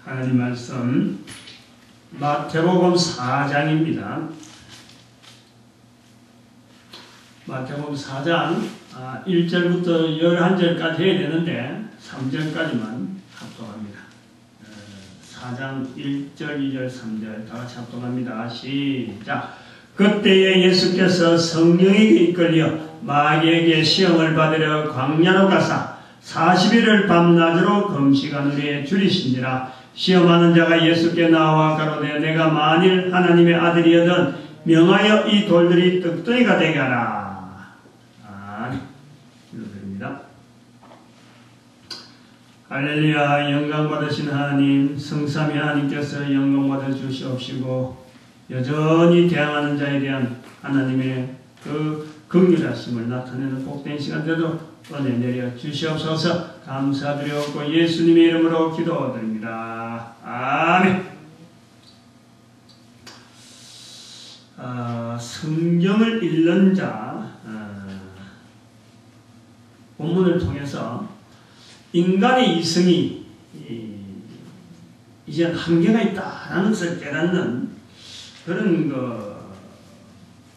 하나님 말씀 마태복음 4장입니다. 마태복음 4장 1절부터 11절까지 해야 되는데 3절까지만 합독합니다. 4장 1절, 2절, 3절 다 같이 합독합니다. 시작. 그때에 예수께서 성령에게 이끌려 마귀에게 시험을 받으려 광야로 가사 40일을 밤낮으로 금식하느니 줄이신지라. 시험하는 자가 예수께 나와 가로되 내가 만일 하나님의 아들이여든 명하여 이 돌들이 떡덩이가 되게 하라. 기도드립니다. 할렐루야. 영광 받으신 하나님, 성삼위 하나님께서 영광 받아 주시옵시고 여전히 대항하는 자에 대한 하나님의 그 긍휼하심을 나타내는 복된 시간대도 은혜 내려 주시옵소서. 감사드리옵고 예수님의 이름으로 기도드립니다. 아멘. 성경을 읽는 자, 본문을 통해서 인간의 이성이 이제 한계가 있다라는 것을 깨닫는 그런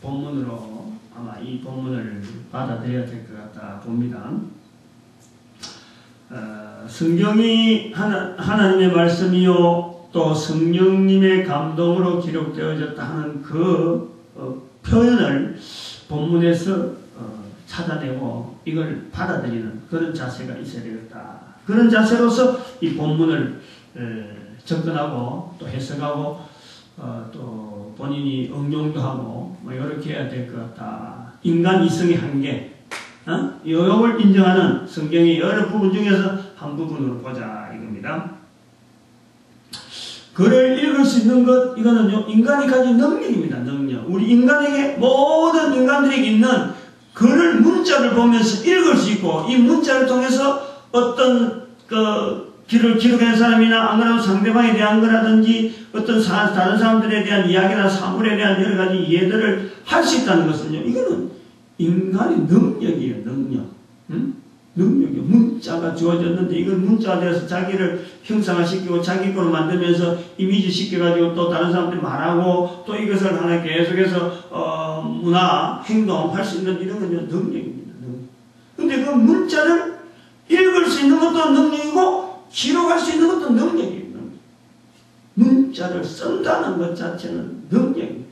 본문으로 아마 이 본문을 받아들여야 될 것 같다 봅니다. 성경이 하나님의 말씀이요 또 성령님의 감동으로 기록되어졌다 하는 그 표현을 본문에서 찾아내고 이걸 받아들이는 그런 자세가 있어야 되겠다. 그런 자세로서 이 본문을 접근하고 또 해석하고 또 본인이 응용도 하고 뭐 이렇게 해야 될 것 같다. 인간 이성의 한계, 요걸 인정하는 성경의 여러 부분 중에서 한 부분으로 보자 이겁니다. 글을 읽을 수 있는 것, 이거는요 인간이 가진 능력입니다. 능력. 우리 인간에게, 모든 인간들에게 있는 글을, 문자를 보면서 읽을 수 있고, 이 문자를 통해서 어떤 길을 기록한 사람이나 안 그러면 상대방에 대한 거라든지 어떤 다른 사람들에 대한 이야기나 사물에 대한 여러 가지 이해들을 할 수 있다는 것은요, 이거는 인간의 능력이에요. 능력. 능력이요. 문자가 주어졌는데 이걸 문자가 되어서 자기를 형상화시키고 자기 걸로 만들면서 이미지 시켜가지고 또 다른 사람들이 말하고 또 이것을 하나 계속해서 문화, 행동 할 수 있는 이런 건요 능력입니다. 근데 그 문자를 읽을 수 있는 것도 능력이고 기록할 수 있는 것도 능력입니다. 문자를 쓴다는 것 자체는 능력입니다.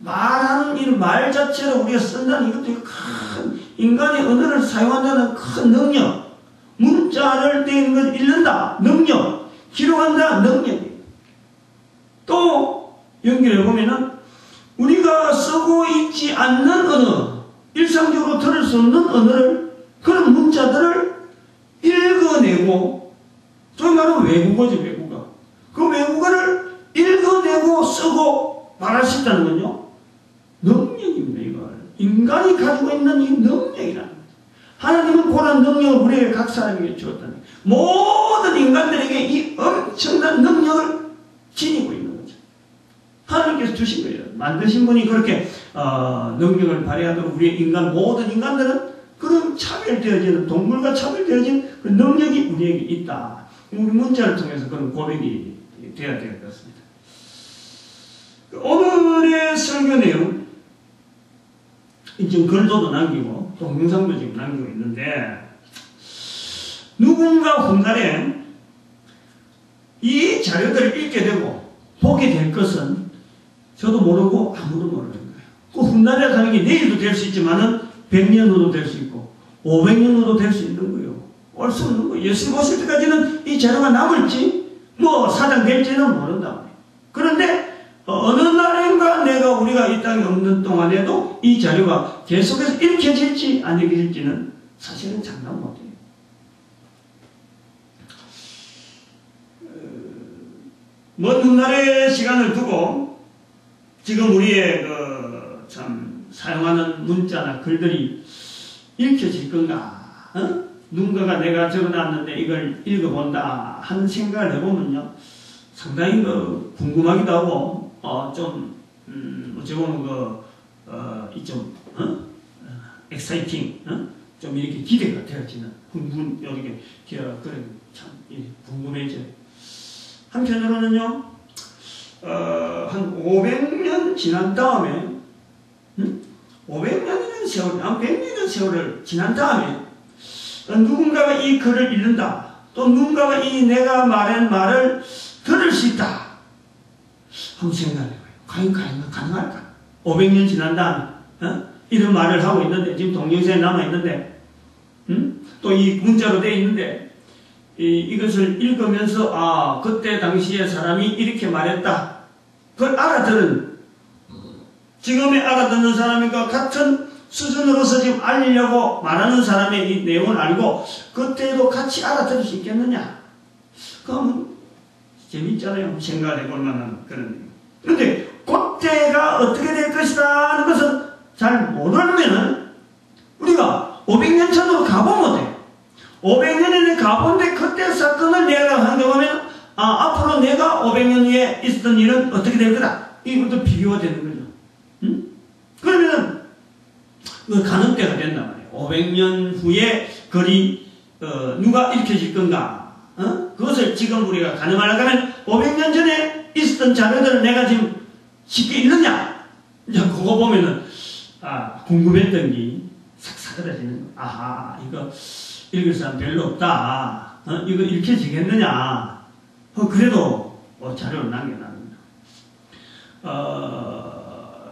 말하는 이 말 자체로 우리가 쓴다는 이것도 큰 인간의 언어를 사용한다는 큰 능력. 문자를 떼는 걸 읽는다. 능력. 기록한다. 능력입니다. 또 연결해 보면은 우리가 쓰고 있지 않는 언어, 일상적으로 들을 수 없는 언어를, 그런 문자들을 읽어내고, 소위 말하면 외국어죠. 외국어. 그 외국어를 읽어내고 쓰고 말할 수 있다는 건요 능력입니다. 이걸 인간이 가지고 있는 이 능력이라는 거죠. 하나님은 그런 능력을 우리에게 각 사람에게 주었다는 거예요. 모든 인간들에게 이 엄청난 능력을 지니고 있는 거죠. 하나님께서 주신 거예요. 만드신 분이 그렇게 능력을 발휘하도록 우리 모든 인간들은 그런 차별되어지는, 동물과 차별되어진 그 능력이 우리에게 있다. 우리 문자를 통해서 그런 고백이 되어야 될 것 같습니다. 오늘의 설교 내용, 지금 글도 남기고 동영상도 지금 남기고 있는데, 누군가 훗날에 이 자료들을 읽게 되고 보게 될 것은 저도 모르고 아무도 모르는 거예요. 그 훗날에 가는 게 내일도 될 수 있지만은 100년 후도 될 수 있고 500년 후도 될 수 있는 거예요. 올 수 없는 거예요. 예수님 오실 때까지는 이 자료가 남을지 사장될지는 모른다 말이에요. 그런데 어느 날인가 우리가 이 땅에 없는 동안에도 이 자료가 계속해서 읽혀질지 안 읽혀질지는 사실은 장담 못해요. 먼 훗날의 시간을 두고 지금 우리의 참 사용하는 문자나 글들이 읽혀질 건가? 누군가가 내가 적어놨는데 이걸 읽어본다 하는 생각을 해보면요, 상당히 궁금하기도 하고 어찌 보면 좀 exciting, 좀 이렇게 기대가 되어지는 이렇게 그런 참 궁금해져. 한편으로는요, 한 500년 지난 다음에, 500년이라는 세월, 한 100년이라는 세월을 지난 다음에 누군가가 이 글을 읽는다. 또 누군가가 이 내가 말한 말을 들을 수 있다. 한번 생각해봐요. 과연 가능할까? 500년 지난 다음에 이런 말을 하고 있는데, 지금 동영상에 남아있는데, 또 이 문자로 되어 있는데, 이것을 읽으면서 그때 당시에 사람이 이렇게 말했다. 그걸 알아들은, 지금에 알아듣는 사람과 같은 수준으로서 지금 알리려고 말하는 사람의 이 내용을 알고 그때도 같이 알아들을 수 있겠느냐? 그러면 재밌잖아요. 생각해 볼 만한 그런 내용. 그런데 그때가 어떻게 될 것이다 하는 것은 잘 모르면은 우리가 500년 전으로 가보면 돼. 500년에 가본데 그때 사건을 내가 한경하면 앞으로 내가 500년 후에 있었던 일은 어떻게 될 거다. 이것도 비교가 되는 거죠. 그러면 그 가늠대가 된단 말이에요. 500년 후에 글이 누가 읽혀질 건가? 그것을 지금 우리가 가늠하려고 하면 500년 전에 있었던 자료들을 내가 지금 쉽게 읽느냐? 이제 그거 보면은 궁금했던 게 싹 사그라지는 거. 아하, 이거 읽을 사람 별로 없다. 이거 읽혀지겠느냐? 그래도 자료를 남겨놨습니다.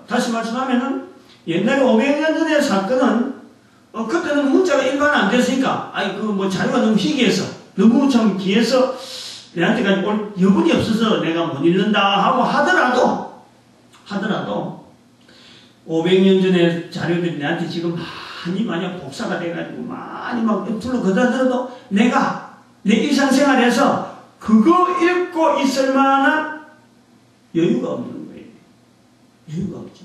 다시 말씀하면은 옛날에 500년 전의 사건은 그때는 문자가 일반 안 됐으니까 자료가 너무 희귀해서 너무 참 귀해서 내한테까지 올 여분이 없어서 내가 못 읽는다 하고 하더라도 500년 전의 자료들이 내한테 지금 많이 복사가 돼가지고 많이 막 옆으로 걷어들어도 내가 내 일상생활에서 그거 읽고 있을 만한 여유가 없는 거예요. 여유가 없죠.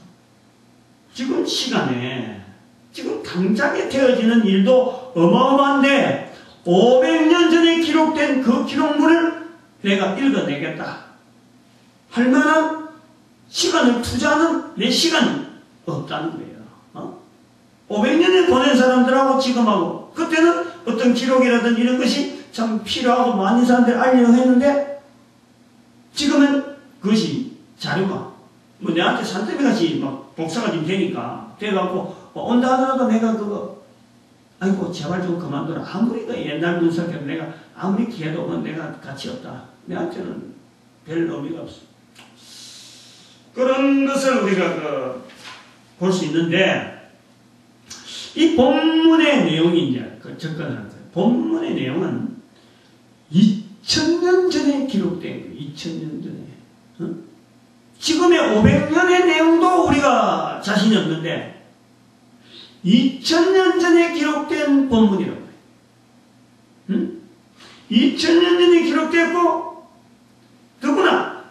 지금 시간에, 지금 당장에 되어지는 일도 어마어마한데 500년 전에 기록된 그 기록물을 내가 읽어내겠다 할 만한 시간을 투자하는 내 시간이 없다는 거예요. 500년을 보낸 사람들하고 지금하고 그때는 어떤 기록이라든지 이런 것이 참 필요하고 많은 사람들 알려고 했는데 지금은 그것이 자료가 내한테 산더미같이 막 복사가 좀 되니까 돼갖고 온다 하더라도 내가 그거 제발 좀 그만둬라. 아무리 그 옛날 분석해도 내가 아무리 기해도 내가 가치 없다. 내한테는 별 의미가 없어. 그런 것을 우리가 볼 수 있는데 이 본문의 내용이 이제 접근하는 거예요. 본문의 내용은 2000년 전에 기록된 거예요. 2000년 전에. 지금의 500년의 내용도 우리가 자신이 없는데 2000년 전에 기록된 본문이라고 해요. 2000년 전에 기록됐고 더구나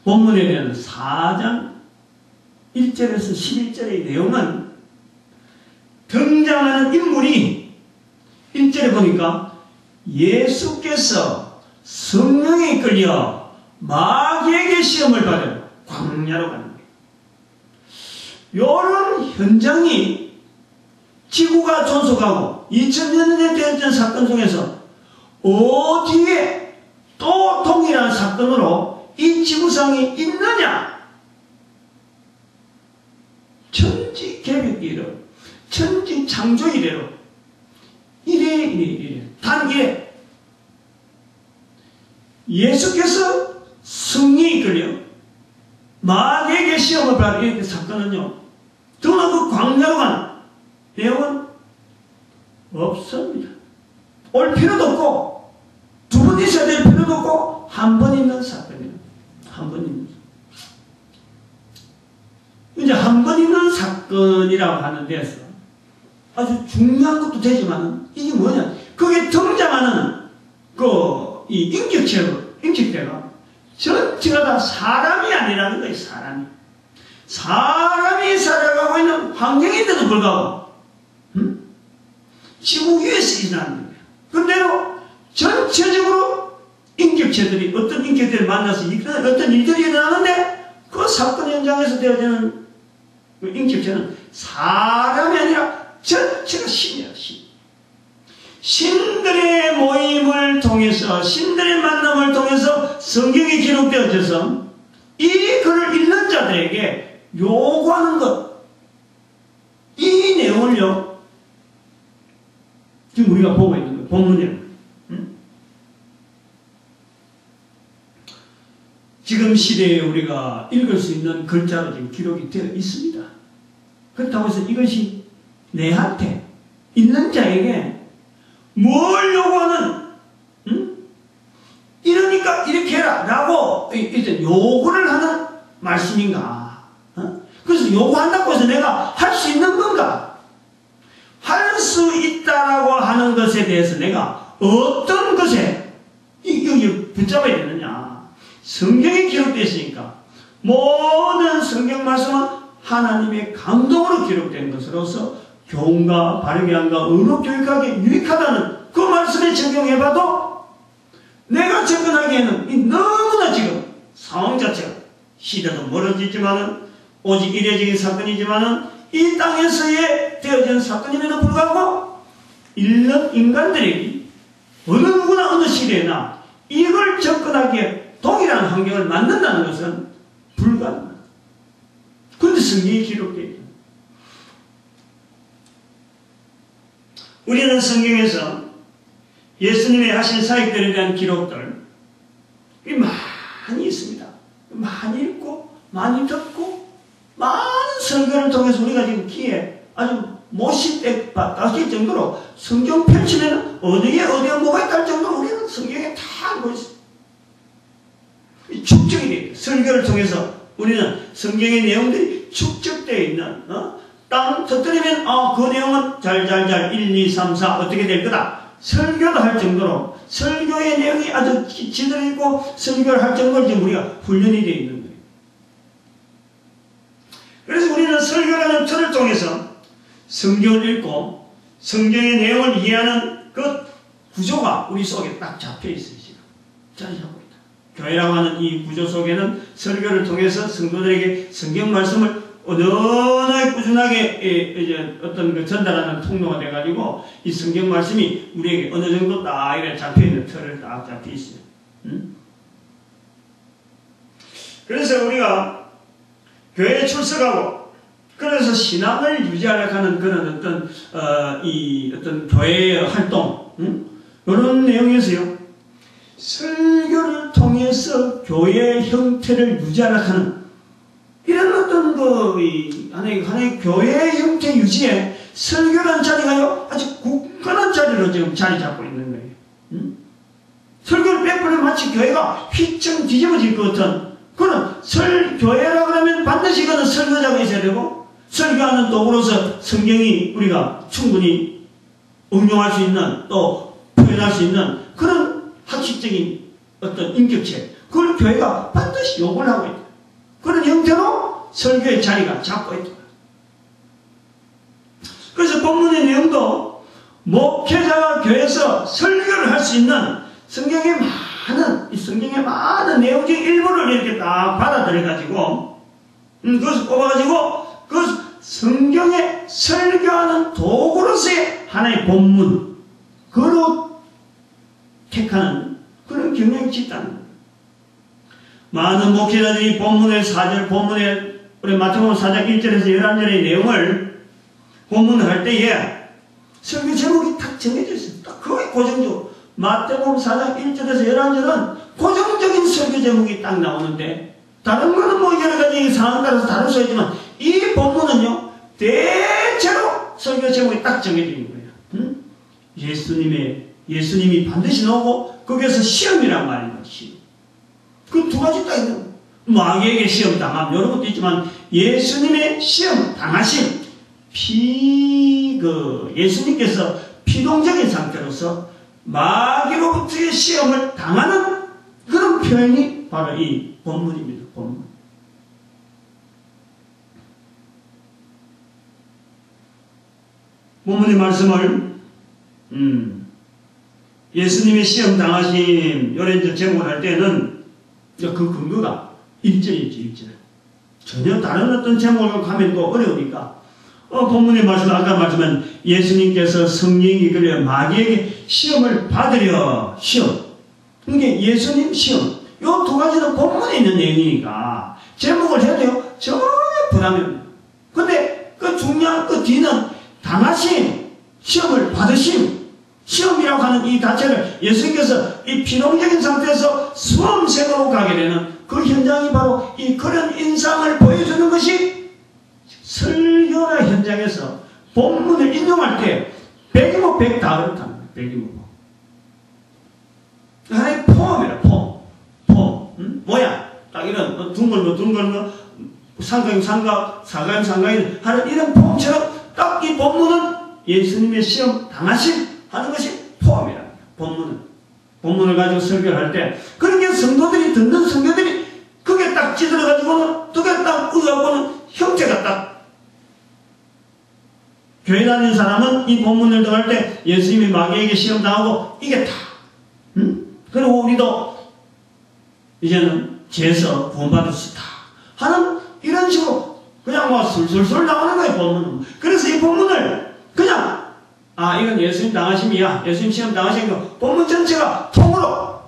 본문에 대한 4장 1절에서 11절의 내용은 등장하는 인물이 1절에 보니까 예수께서 성령에 이끌려 마귀에게 시험을 받아 광야로 가는 거예요. 이런 현장이 지구가 존속하고 2000년 전에 되었던 사건 중에서 어디에 또 동일한 사건으로 이 지구상이 있느냐? 천지개벽 이래로, 천지창조 이래로 이래 단 이래 예수께서 성령에 이끌려 마귀에게 시험을 받은 이 사건은요, 더구나 그 광야로 가는 내용은 없습니다. 올 필요도 없고 두 번 있어야 될 필요도 없고 한 번 있는 사건이에요. 한 번 있는 사건. 이제 한 번 있는 사건이라고 하는 데서 아주 중요한 것도 되지만 이게 뭐냐, 거기에 등장하는 이 인격체가 전체가 다 사람이 아니라는 거예요. 사람이 살아가고 있는 환경인데도 불구하고 지구 위에서 일어나는 거예요. 그런데도 전체적으로 인격체들이 어떤 인격체를 만나서 어떤 일들이 일어나는데 그 사건 현장에서 되어지는 그 인격체는 사람이 아니라 전체가 신이야, 신. 신들의 모임을 통해서, 신들의 만남을 통해서 성경이 기록되어져서 이 글을 읽는 자들에게 요구하는 것, 이 내용을요, 지금 우리가 보고 있는 거예요. 본문에. 지금 시대에 우리가 읽을 수 있는 글자로 지금 기록이 되어 있습니다. 그렇다고 해서 이것이 내한테, 읽는 자에게 뭘 요구하는, 이러니까 이렇게 해라 라고 이제 요구를 하는 말씀인가? 그래서 요구한다고 해서 내가 할 수 있는 건가? 할 수 있다라고 하는 것에 대해서 내가 어떤 것에 여기 붙잡아야 되느냐? 성경에 기록되어 있으니까 모든 성경 말씀은 하나님의 감동으로 기록된 것으로서 교훈과 바르게함과 의로 교육하기에 유익하다는 그 말씀에 적용해봐도 내가 접근하기에는 너무나 지금 상황 자체가 시대도 멀어지지만은 오직 이례적인 사건이지만은 이 땅에서의 되어진 사건임에도 불구하고 읽는 인간들에게 어느 누구나 어느 시대나 이걸 접근하기에 동일한 환경을 만든다는 것은 불가능합니다. 그런데 성경이 기록되어 있다. 우리는 성경에서 예수님의 하신 사역들에 대한 기록들 많이 있습니다. 많이 읽고 많이 듣고 많은 설교를 통해서 우리가 지금 귀에 아주 못이 닦일 정도로 성경 펼치면 어디에 뭐가 있다 할 정도로 우리는 성경에 다 알고 있습니다. 축적이 되어 있다. 설교를 통해서 우리는 성경의 내용들이 축적되어 있는 땅 터뜨리면 그 내용은 잘 1, 2, 3, 4 어떻게 될 거다. 설교도 할 정도로 설교의 내용이 아주 지들어 있고 설교를 할 정도로 지금 우리가 훈련이 되어 있는 거예요. 그래서 우리는 설교라는 틀을 통해서 성경을 읽고 성경의 내용을 이해하는 그 구조가 우리 속에 딱 잡혀 있어요. 지금 자리 잡고 있다. 교회라고 하는 이 구조 속에는 설교를 통해서 성도들에게 성경 말씀을 어느 꾸준하게 이제 어떤 그 전달하는 통로가 돼가지고 이 성경 말씀이 우리에게 어느 정도 딱 이렇게 잡혀있는 틀을 딱 잡혀 있어요. 그래서 우리가 교회에 출석하고 그래서 신앙을 유지하려고 하는 그런 어떤 교회의 활동, 이런 내용에서요, 설교를 통해서 교회의 형태를 유지하려고 하는 이런 어떤 하나의 교회의 형태 유지에 설교라는 자리가요, 아주 굳건한 자리로 지금 자리 잡고 있는 거예요. 설교를 베풀면 마치 교회가 휘청 뒤집어질 것 같은 그런 교회라고 하면 반드시 이거는 설교자가 있어야 되고, 설교하는 도구로서 성경이 우리가 충분히 응용할 수 있는, 또 표현할 수 있는 그런 학식적인 어떤 인격체, 그걸 교회가 반드시 요구를 하고 있다. 그런 형태로 설교의 자리가 잡고 있다. 그래서 본문의 내용도 목회자가 교회에서 설교를 할 수 있는 성경의 많은 내용적인 일부를 이렇게 딱 받아들여가지고, 그것을 뽑아가지고, 그 성경에 설교하는 도구로서의 하나의 본문, 그로 택하는 그런 경향이 있다는 거예요. 많은 목회자들이 본문의 4절, 본문의 우리 마태복음 4장 1절에서 11절의 내용을 본문을 할 때에 설교 제목이 딱 정해져 있어요. 딱 그게 고정적으로. 마태복음 4장 1절에서 11절은 고정적인 설교 제목이 딱 나오는데, 다른 거는 뭐 여러 가지 상황 따라서 다를 수 있지만, 이 본문은요, 대체로 설교 제목이 딱 정해져 있는 거예요. 예수님이 반드시 나오고, 거기에서 시험이란 말입니다. 시험. 그 두 가지 딱 있는 거예요. 마귀에게 시험 당함, 이런 것도 있지만, 예수님의 시험 당하심, 예수님께서 피동적인 상태로서 마귀로부터의 시험을 당하는 그런 표현이 바로 이 본문입니다. 본문. 본문의 말씀을 예수님의 시험 당하심 이런 제목을 할 때는 그 근거가 1절이죠. 1절. 전혀 다른 어떤 제목을 가면 또 어려우니까 본문의 말씀, 아까 말씀한 예수님께서 성령이 이끌려 마귀에게 시험을 받으려 시험. 이게 예수님 시험. 요 두 가지는 본문에 있는 내용이니까 제목을 해도 돼요. 전혀 부담이 없는. 근데 그 중요한 그 뒤는 당하심, 시험을 받으심, 시험이라고 하는 이 자체를 예수님께서 이 피동적인 상태에서 수험생으로 가게 되는 그 현장이 바로 이 그런 인상을 보여주는 것이 설교나 현장에서 본문을 인용할 때 백이모 백 다 그렇답니다. 백이모. 하나의 폼이라 폼. 모양. 딱 이런 둥글고 삼각형 삼각, 사각형 사각형 하는 이런 폼처럼 딱 이 본문은 예수님의 시험 당하심 하는 것이 폼이라. 본문을 가지고 설교를 할 때 그렇게 성도들이 듣는 성도들이 그게 딱 찌들어가지고는 그게 딱 의하고는 형태가 딱 교회 다니는 사람은 이 본문을 들어갈 때 예수님이 마귀에게 시험 당하고 이게 다 그리고 우리도 이제는 죄에서 구원받을 수 있다 하는 이런 식으로 그냥 뭐 술술술 나오는 거예요. 본문은. 그래서 이 본문을 그냥 이건 예수님 당하심이야, 예수님 시험 당하심이고 본문 전체가 통으로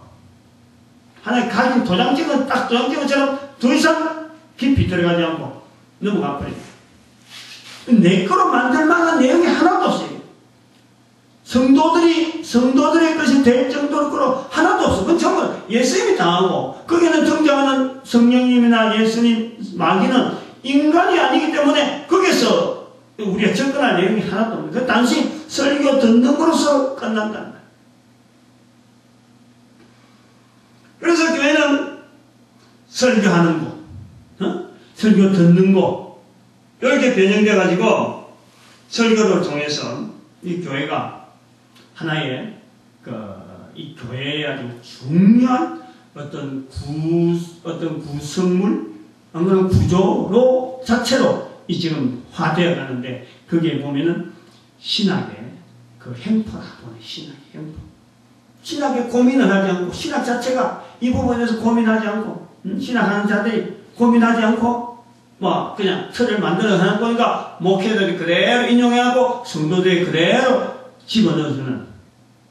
하나의 가진 도장 찍은 딱 도장 찍은 것처럼 더 이상 깊이 들어가지 않고 넘어가 버려요. 내 거로 만들 만한 내용이 하나도 없어요. 성도들의 것이 될 정도로 거로 하나도 없어. 그건 전부 예수님이 당하고 거기는 등장하는 성령님이나 예수님, 마귀는 인간이 아니기 때문에 거기서 우리가 접근할 내용이 하나도 없는 거예요. 단순히 설교 듣는 거로서 끝난다는 거예요. 그래서 교회는 설교하는 곳, 설교 듣는 곳 이렇게 변형돼 가지고 설교를 통해서 이 교회가 하나의 이 교회의 아주 중요한 어떤 구성물, 그런 구조로 자체로 이 지금 화되어 가는데 그게 보면은 신학의 그 행포라 보네. 신학의 행포. 신학에 고민을 하지 않고 신학 자체가 이 부분에서 고민하지 않고 신학하는 자들이 고민하지 않고 뭐 그냥 틀을 만들어 하는 거니까 목회들이 그대로 인용해하고 성도들이 그대로 집어넣어주는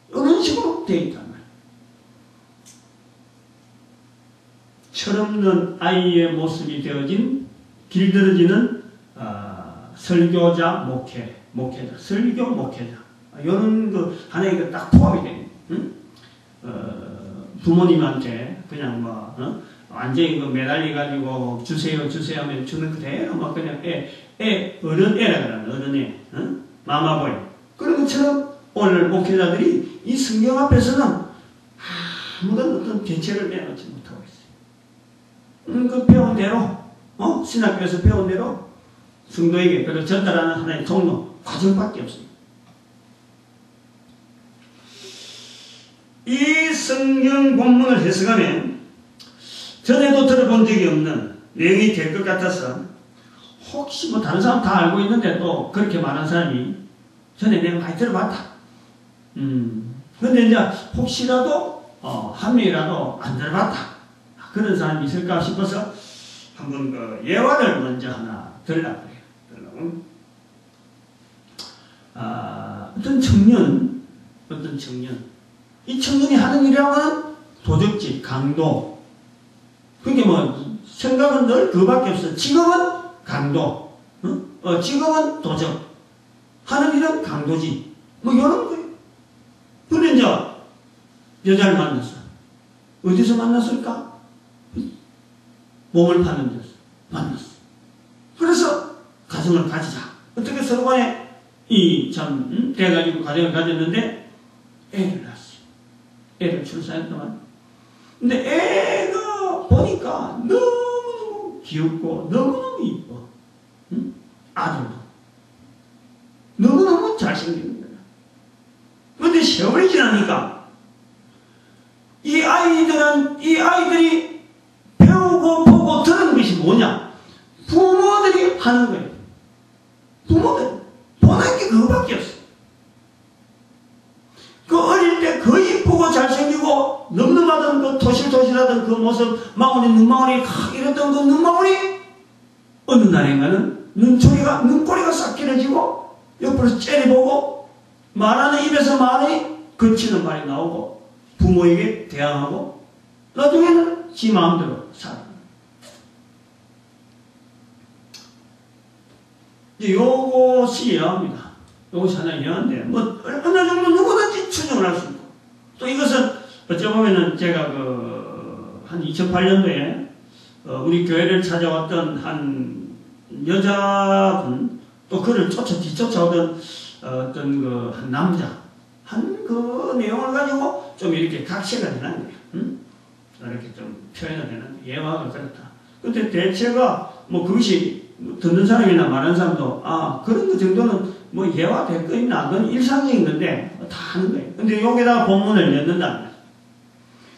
이런 식으로 되어 있단 말이에요. 철없는 아이의 모습이 되어진 길들어지는 설교자, 목회자, 설교, 목회자 이런 그 하나의 딱 포함이 되는 부모님한테 그냥 뭐 완전히 매달리 가지고 주세요 하면 주는 그대로 막 그냥 어른애라 그러는 어른애, 마마보이 그런 것처럼 오늘 목회자들이 이 성경 앞에서는 아무런 어떤 대체를 내놓지 못하고 있어요. 그 배운 대로, 신학교에서 배운 대로 성도에게 그걸 전달하는 하나의 통로, 과정밖에 없습니다. 이 성경 본문을 해석하면 전에도 들어본 적이 없는 내용이 될 것 같아서 혹시 뭐 다른 사람 다 알고 있는데 또 그렇게 말한 사람이 전에 내가 많이 들어봤다. 근데 이제 혹시라도 한 명이라도 안 들어봤다. 그런 사람이 있을까 싶어서 한번 그 예화를 먼저 하나 들으려고 해요. 어떤 청년, 이 청년이 하는 일이라고는 도적질, 강도. 그게 뭐 생각은 늘 그밖에 없어. 직업은 강도, 직업은 도적. 하는 일은 강도지. 뭐 이런 거예요. 근데 이제 여자를 만났어. 어디서 만났을까? 몸을 파는 데서 만났어. 그래서 가정을 가지자. 어떻게 서로 간에 돼가지고 가정을 가졌는데 애를 낳았어요. 애를 출산했더만. 근데 애가 보니까 너무너무 귀엽고 너무너무 이뻐. 아들도. 너무너무 잘생긴 거야. 그런데 세월이 지나니까 이 아이들이 배우고 보고 들은 것이 뭐냐? 부모들이 하는 거예요. 부모들. 보는 게 그거밖에 없어. 그 어릴 때 그 이쁘고 잘생기고 늠름하던 그 토실토실하던 그 모습, 눈망울이 이랬던 그 눈망울이 어느 날인가는 눈꼬리가 싹 길어 찌그러지고 옆으로 째려보고 말하는 입에서 말이 거치는 말이 나오고 부모에게 대항하고 나중에는 지 마음대로 살아. 요것이 예화입니다. 요것이 하나의 예화인데 뭐 어느 정도 누구든지 추정을 할 수 있고 또 이것은 어쩌보면은 제가 한 2008년도에 우리 교회를 찾아왔던 한 여자분 또 그를 뒤쫓아오던 어떤 한 남자 그 내용을 가지고 좀 이렇게 각시가 되는 거예요. 이렇게 좀 표현이 되는 예화가 그렇다. 근데 대체가 뭐 그것이 듣는 사람이나 말하는 사람도 그런 거 정도는 뭐 예화 될 거 있나 그건 일상적인 건데 다 하는 거예요. 근데 여기다가 본문을 넣는다는 거예요.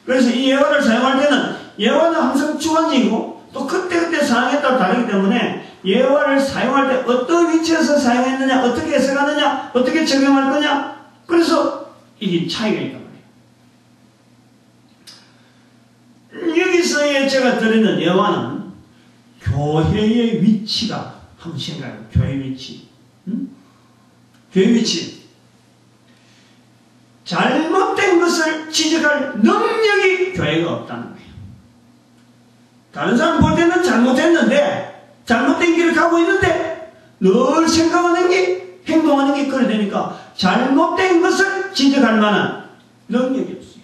그래서 이 예화를 사용할 때는 예화는 항상 주관적이고 또 그때그때 상황에 따라 다르기 때문에 예화를 사용할 때 어떤 위치에서 사용했느냐 어떻게 해석하느냐 어떻게 적용할 거냐 그래서 이게 차이가 있단 말이에요. 여기서의 제가 드리는 예화는 교회의 위치가 한번 생각해요. 교회 위치. 교회 위치. 잘못된 것을 지적할 능력이 교회가 없다는 거예요. 다른 사람 볼 때는 잘못했는데 잘못된 길을 가고 있는데 늘 생각하는 게 행동하는 게 그래 되니까 잘못된 것을 지적할 만한 능력이 없어요.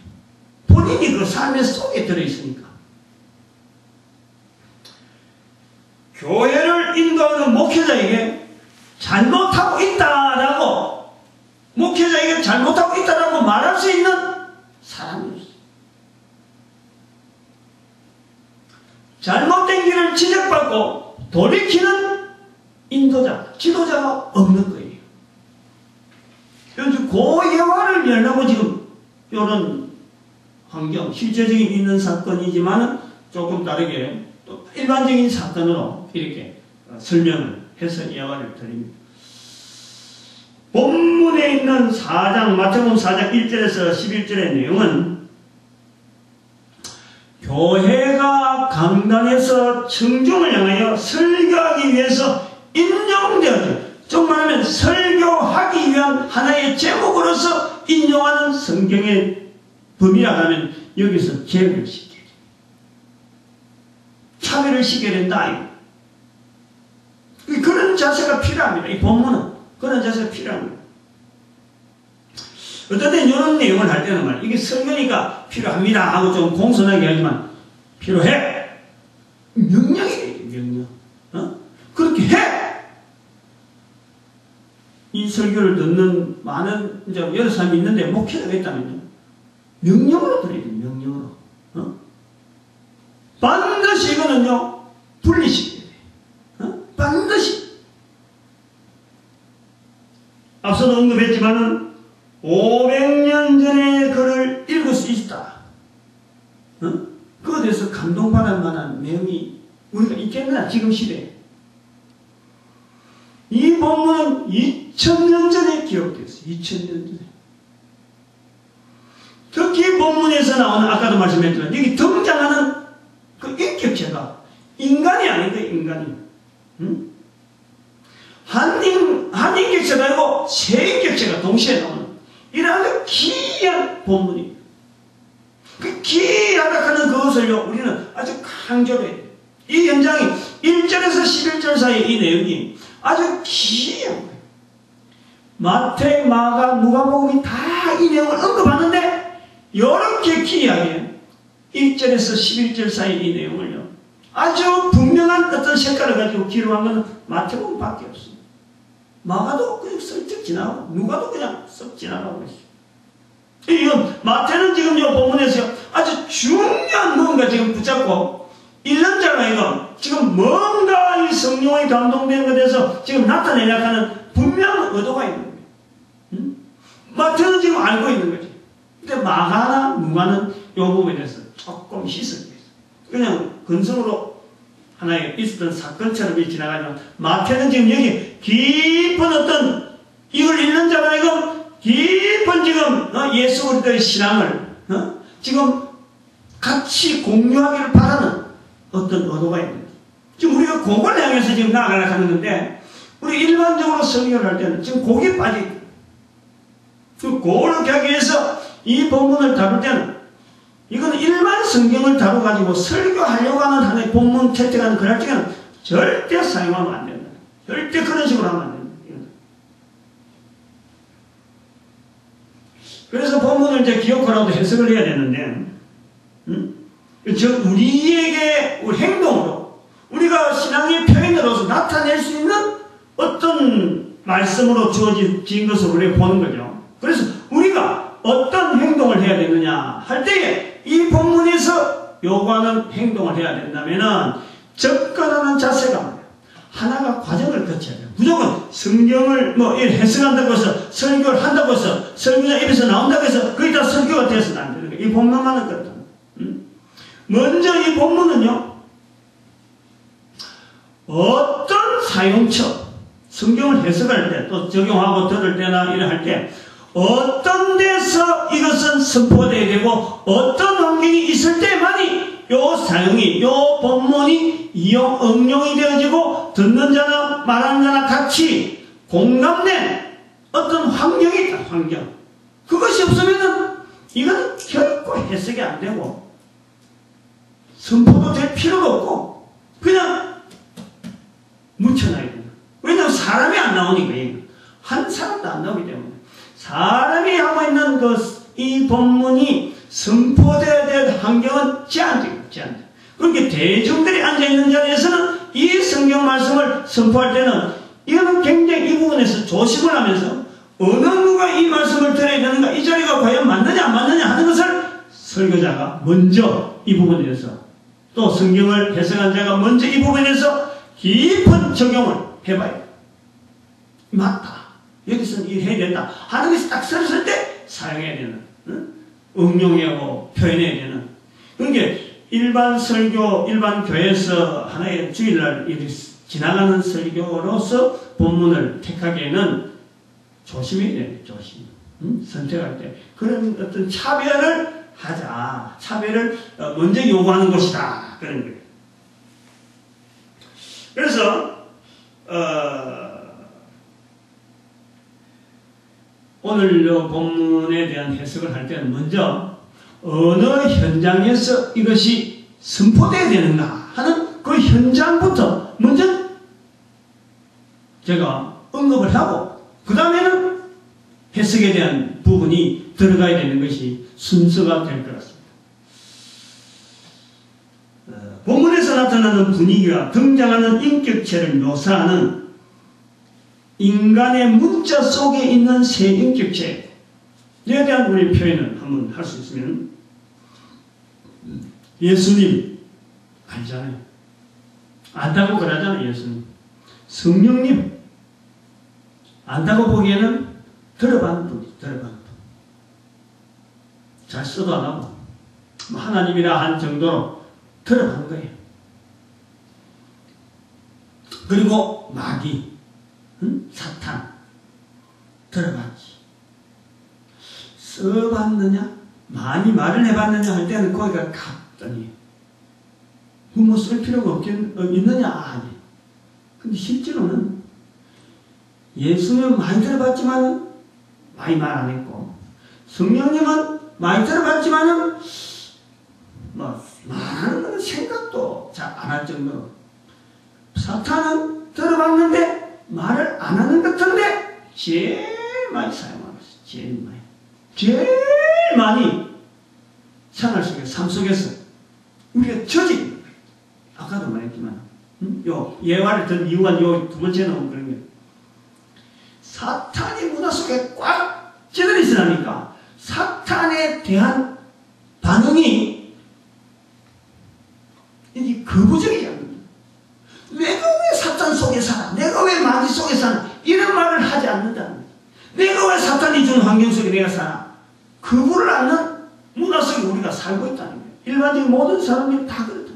본인이 그 삶의 속에 들어있으니까. 교회를 인도하는 목회자에게 잘못하고 있다라고 목회자에게 잘못하고 있다라고 말할 수 있는 사람이 없어요. 잘못된 길을 지적받고 돌이키는 인도자, 지도자가 없는 거예요. 그래서 그 예화를 열라고 지금 이런 환경, 실제적인 있는 사건이지만 조금 다르게 또 일반적인 사건으로 이렇게 설명을 해서 예화를 드립니다. 본문에 있는 4장, 마태복음 4장 1절에서 11절의 내용은 교회가 강단에서 청중을 향하여 설교하기 위해서 인용되어져 좀 말하면 설교하기 위한 하나의 제목으로서 인용하는 성경의 범위라고 하면 여기서 제외를 시켜야 돼. 차별을 시켜야 된다. 그런 자세가 필요합니다. 이 본문은 그런 자세가 필요합니다. 어떤 때는 이런 내용을 할 때는 말이야. 이게 설교니까 필요합니다 하고 좀 공손하게 하지만 필요해. 명령이래. 명령. 그렇게 해. 이 설교를 듣는 많은 이제 여러 사람이 있는데 목회자가 있다면요. 명령으로 들어야 돼. 명령으로. 반드시 이거는요. 분리시켜야 돼. 반드시. 앞서도 언급했지만은 500년 전에 글을 읽을 수 있다. 그거에 대해서 감동받을 만한 내용이 우리가 있겠나 지금 시대에. 이 본문은 2000년 전에 기록되었어요. 2000년 전에. 특히 본문에서 나오는 아까도 말씀했지만 여기 등장하는 그 인격체가 인간이 아닌데 인간이. 한 인격체가 아니고 세 인격체가 동시에 나오는 이러한 기이한 본문입니다. 그 기이하다 하는 그것을요 우리는 아주 강조를 해야 돼요. 이 현장이 1절에서 11절 사이 이 내용이 아주 기이한 거예요. 마태, 마가, 누가복음이 다 이 내용을 언급하는데 이렇게 기이하게 1절에서 11절 사이 이 내용을요 아주 분명한 어떤 색깔을 가지고 기록한 것은 마태복음밖에 없습니다. 마가도 그냥 슬쩍 지나가고 누가도 그냥 썩 지나가고 있어요. 이건 마태는 지금 이 본문에서 아주 중요한 뭔가 지금 붙잡고 읽는 자가 이거 지금 뭔가 이 성령의 감동되는 것에 대해서 지금 나타내려고 하는 분명한 의도가 있는 거예요. 마태는 지금 알고 있는 거지. 근데 마가나 누가는 이 부분에 대해서 조금 희석해요. 그냥 근성으로 하나의 있었던 사건처럼 지나가지만 마태는 지금 여기 깊은 어떤 이걸 읽는 자가 이거 깊은 지금 예수 그리스도의 신앙을 지금 같이 공유하기를 바라는 어떤 의도가 있는 거예요. 지금 우리가 그걸 향해서 지금 나아가려고 하는 건데 우리 일반적으로 설교를 할 때는 지금 거기에 빠져있다. 그렇게 하기 위해서 이 본문을 다룰 때는 이건 일반 성경을 다뤄가지고 설교하려고 하는 하나의 본문 채택하는 그럴 때는 절대 사용하면 안 된다. 절대 그런 식으로 하면 안 된다. 그래서 본문을 이제 기억하라고 해석을 해야 되는데, 우리에게 우리 행동으로 우리가 신앙의 표현으로서 나타낼 수 있는 어떤 말씀으로 주어진 것을 우리가 보는 거죠. 그래서 우리가 어떤 행동을 해야 되느냐 할 때에 이 본문에서 요구하는 행동을 해야 된다면은 접근하는 자세가 하나가 과정을 거쳐야 돼요. 무조건 성경을 해석한다고 해서 설교를 한다고 해서 설교자 입에서 나온다고 해서 그게 다 설교가 되어서는 안 되는 거예요. 이 본문만은 그렇다. 먼저 이 본문은요, 어떤 사용처, 성경을 해석할 때, 또 적용하고 들을 때나 이래 할 때, 어떤 데서 이것은 선포되어야 되고, 어떤 환경이 있을 때만이 요 사용이, 요 본문이 응용이 되어지고, 듣는 자나 말하는 자나 같이 공감된 어떤 환경이 있다, 환경. 그것이 없으면은, 이건 결코 해석이 안 되고, 선포도 될 필요가 없고 그냥 묻혀놔야 된다. 왜냐하면 사람이 안 나오니까. 한 사람도 안 나오기 때문에 사람이 하고 있는 이 본문이 선포되어야 될 환경은 제한적이에요. 그러니까 대중들이 앉아있는 자리에서는 이 성경 말씀을 선포할 때는 이거는 굉장히 이 부분에서 조심을 하면서 어느 누가 이 말씀을 들어야 되는가, 이 자리가 과연 맞느냐 안 맞느냐 하는 것을 설교자가 먼저 이 부분에 대해서, 또 성경을 해석한 자가 먼저 이 부분에서 깊은 적용을 해봐요. 맞다. 여기서는 이렇게 해야 된다 하는 것이 딱 서렸을 때 사용해야 되는, 응용하고 표현해야 되는. 그러니까 일반 설교, 일반 교회에서 하나의 주일날 지나가는 설교로서 본문을 택하기에는 조심해야 돼요. 조심. 선택할 때. 그런 어떤 차별을 하자. 차별을 먼저 요구하는 것이다. 그런 거예요. 그래서 오늘 이 본문에 대한 해석을 할 때는 먼저 어느 현장에서 이것이 선포되어야 되는가 하는 그 현장부터 먼저 제가 언급을 하고 그 다음에는 해석에 대한 부분이 들어가야 되는 것이 순서가 될 것 같습니다. 본문에서 나타나는 분위기와 등장하는 인격체를 묘사하는 인간의 문자 속에 있는 세 인격체에 대한 우리 표현을 한번 할 수 있으면, 예수님 알잖아요. 안다고 그러잖아요. 예수님. 성령님 안다고 보기에는 들어봤는 분이죠. 들어봤는 분. 잘 써도 안 하고 하나님이라 한 정도로 들어간 거예요. 그리고 마귀, 사탄 들어봤지. 써봤느냐, 많이 말을 해봤느냐 할 때는 거기가 갔더니 뭐 쓸 필요가 있느냐. 아니. 근데 실제로는 예수님은 많이 들어봤지만 많이 말 안 했고, 성령님은 많이 들어봤지만은 말하는 건 생각도 잘 안 할 정도로, 사탄은 들어봤는데 말을 안 하는 것 같은데 제일 많이 사용하고 있어요. 제일 많이 생활 속에, 삶 속에서 우리가 저지. 아까도 말했지만 요 예화를 든 이유가 요 두 번째는 그런 거예요. 사탄이 문화 속에 꽉 찌들어 있으니까 사탄에 대한 반응이 이게 거부적이지 않습니다. 내가 왜 사탄 속에 살아? 내가 왜 마귀 속에 사나? 이런 말을 하지 않는다는 거예요. 내가 왜 사탄이 준 환경 속에 내가 살아? 그거를 아는 문화 속에 우리가 살고 있다는 거예요. 일반적인 모든 사람들이 다 그렇다.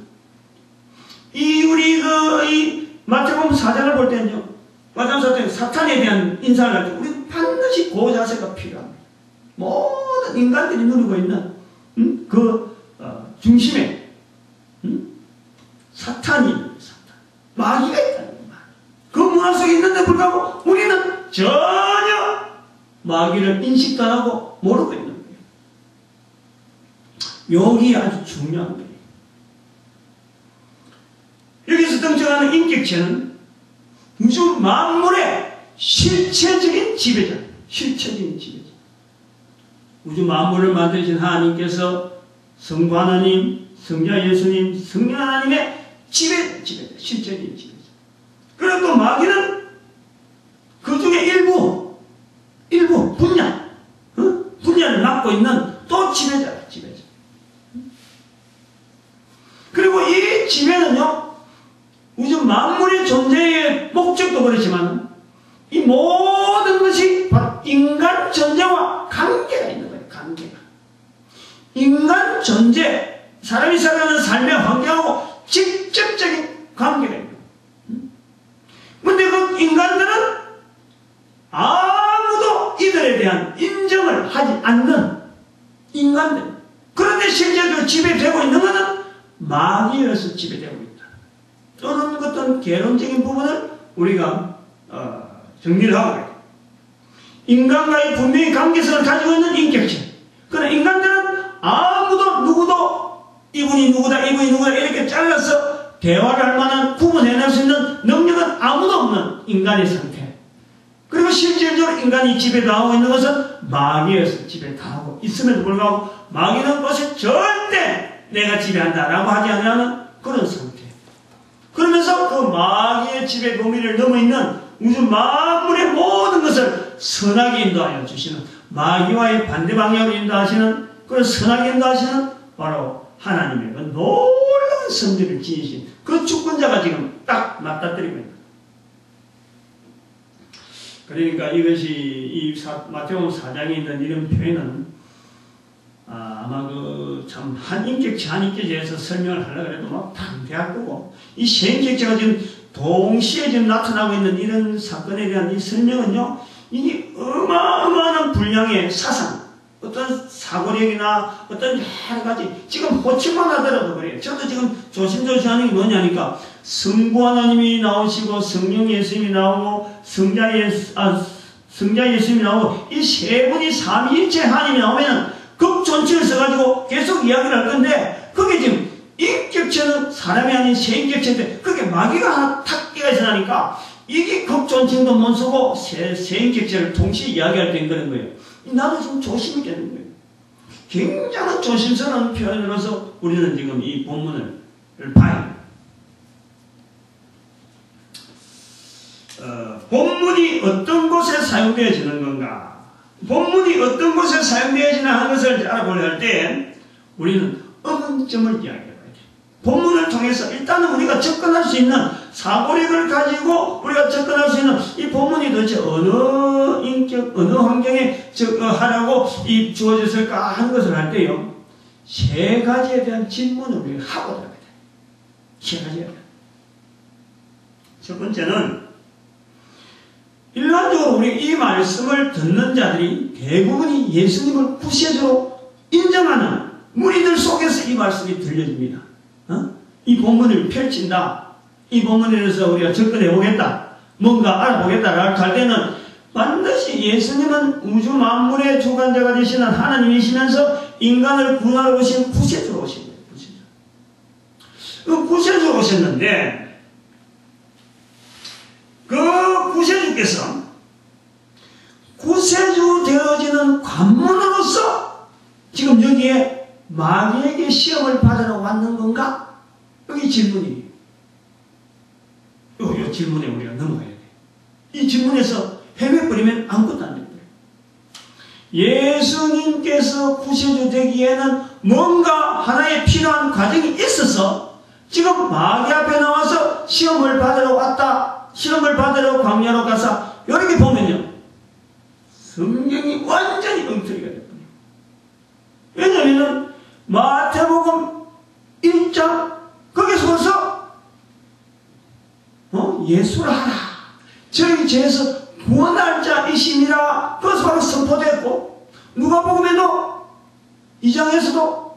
이 마태복음 4장을 볼 때는요, 마태복음 4장 사탄에 대한 인사를 할 때 우리는 반드시 그 자세가 필요합니다. 모든 인간들이 누리고 있는 중심에 사탄이 마귀가 있다는 거예요. 그 문화 속에 있는데 불구하고 전혀 마귀를 인식도 안 하고 모르고 있는 거예요. 여기 아주 중요한 거예요. 여기서 등장하는 인격체는 우주 만물의 실체적인 지배자. 실체적인 지배자. 우주 만물을 만드신 하나님께서 성부 하나님, 성자 예수님, 성령 하나님의 지배자. 실체적인 지배자. 그리고 또 마귀는 그 중에 일부 분야를 맡고 있는 또 지배자. 그리고 이 지배는요, 우주 만물의 존재의 목적도 그렇지만, 이 모든 것이 바로 인간 존재와 관계가 있는 거예요, 관계가. 인간 존재, 사람이 살아가는 삶의 환경하고 직접적인 관계가 있는 거예요. 근데 그 인간들은 아무도 이들에 대한 인정을 하지 않는 인간들. 그런데 실제로 지배되고 있는 것은 마귀에서 지배되고 있다. 또는 어떤 개론적인 부분을 우리가 정리를 하고 있다. 인간과의 분명히 관계성을 가지고 있는 인격체. 그러나 인간들은 아무도 누구도 이분이 누구다 이렇게 잘라서 대화를 할 만한 구분해낼 수 있는 능력은 아무도 없는 인간의 상태. 그리고 실질적으로 인간이 지배당하고 있는 것은 마귀에서 지배당하고 있음에도 불구하고 마귀는 그것에 절대 내가 지배한다라고 하지 않는 그런 상태. 그러면서 그 마귀의 지배 범위를 넘어 있는 우주 만물의 모든 것을 선하게 인도하여 주시는, 마귀와의 반대 방향으로 인도하시는, 그런 선하게 인도하시는 바로 하나님의 그 놀라운 섭리를 지니신 그 주권자가 지금 딱 맞닥뜨리고 있다. 그러니까 이것이 이 마태복음 4장에 있는 이런 표현은 아마 참 한 인격체에서 설명을 하려고 해도 막 방대할 거고, 이 세 인격체가 지금 동시에 지금 나타나고 있는 이런 사건에 대한 이 설명은요, 이게 어마어마한 분량의 사상, 어떤 사고력이나 어떤 여러 가지, 지금 호칭만 하더라도 그래요. 저도 지금 조심조심 하는 게 뭐냐니까, 성부 하나님이 나오시고, 성령 예수님이 나오고, 성자 예수님이 나오고, 이 세 분이 삼위일체 하나님이 나오면 극존칭을 써가지고 계속 이야기를 할 건데, 그게 지금 인격체는 사람이 아닌 세 인격체인데, 그게 마귀가 하나 탁 끼가 있으니까, 이게 극존칭도 못 쓰고 세 인격체를 동시에 이야기할 때 그런 거예요. 나도 좀 조심이 되는 거예요. 굉장한 조심스러운 표현으로서 우리는 지금 이 본문을 봐요. 본문이 어떤 곳에 사용되어지는 건가? 본문이 어떤 곳에 사용되어지나 하는 것을 알아보려 할 때 우리는 어문점을 이야기해야 돼요. 본문을 통해서 일단은 우리가 접근할 수 있는 사고력을 가지고 우리가 접근할 수 있는 이 본문이 도대체 어느 인격, 어느 환경에 하라고 이 주어졌을까 하는 것을 할 때요, 세 가지에 대한 질문을 우리가 하고 들어가야 돼요. 세 가지에 대한. 첫 번째는 일반적으로 우리 이 말씀을 듣는 자들이 대부분이 예수님을 구세주로 인정하는 무리들 속에서 이 말씀이 들려집니다. 이 본문을 펼친다. 이 본문에 대해서 우리가 접근해 보겠다. 뭔가 알아보겠다라고 할 때는 반드시 예수님은 우주 만물의 주관자가 되시는 하나님이시면서 인간을 구원하러 오신 구세주로 오신 거예요. 구세주. 그 구세주로 오셨는데, 그 구세주께서 구세주 되어지는 관문으로서 지금 여기에 마귀에게 시험을 받으러 왔는 건가? 여기 질문이에요. 요 질문에 우리가 넘어가야 돼. 이 질문에서 헤매버리면 아무것도 안 됩니다. 예수님께서 구세주 되기에는 뭔가 하나의 필요한 과정이 있어서 지금 마귀 앞에 나와서 시험을 받으러 왔다. 시험을 받으러 광야로 가서 이렇게 보면요, 성경이 완전히 엉터리가 됐거든요. 왜냐하면 마태복음 1장 거기서 벌써 예수를 하라, 저희 죄에서 구원할 자이심이라 그것이 바로 선포됐고, 누가복음에도 2장에서도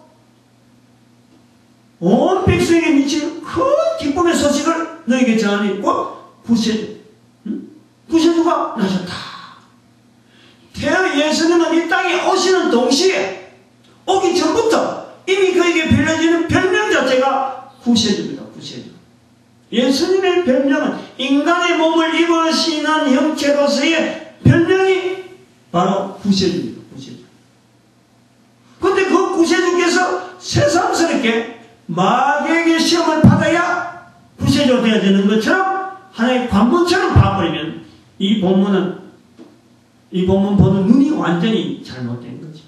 온 백성에게 미칠 큰 기쁨의 소식을 너에게 전하니 곧 구세주, 구세주가 나셨다. 예수님은 이 땅에 오시는 동시에 오기 전부터 이미 그에게 빌려지는 별명 자체가 구세주입니다. 구세주. 예수님의 별명은 인간의 몸을 입으시는 형체로서의 별명이 바로 구세주입니다. 구세주. 그런데 그 구세주께서 새삼스럽게 마귀에게 시험을 받아야 구세주가 되어지는 것처럼 하나의 관문처럼 봐버리면 이 본문 보는 눈이 완전히 잘못된 거지.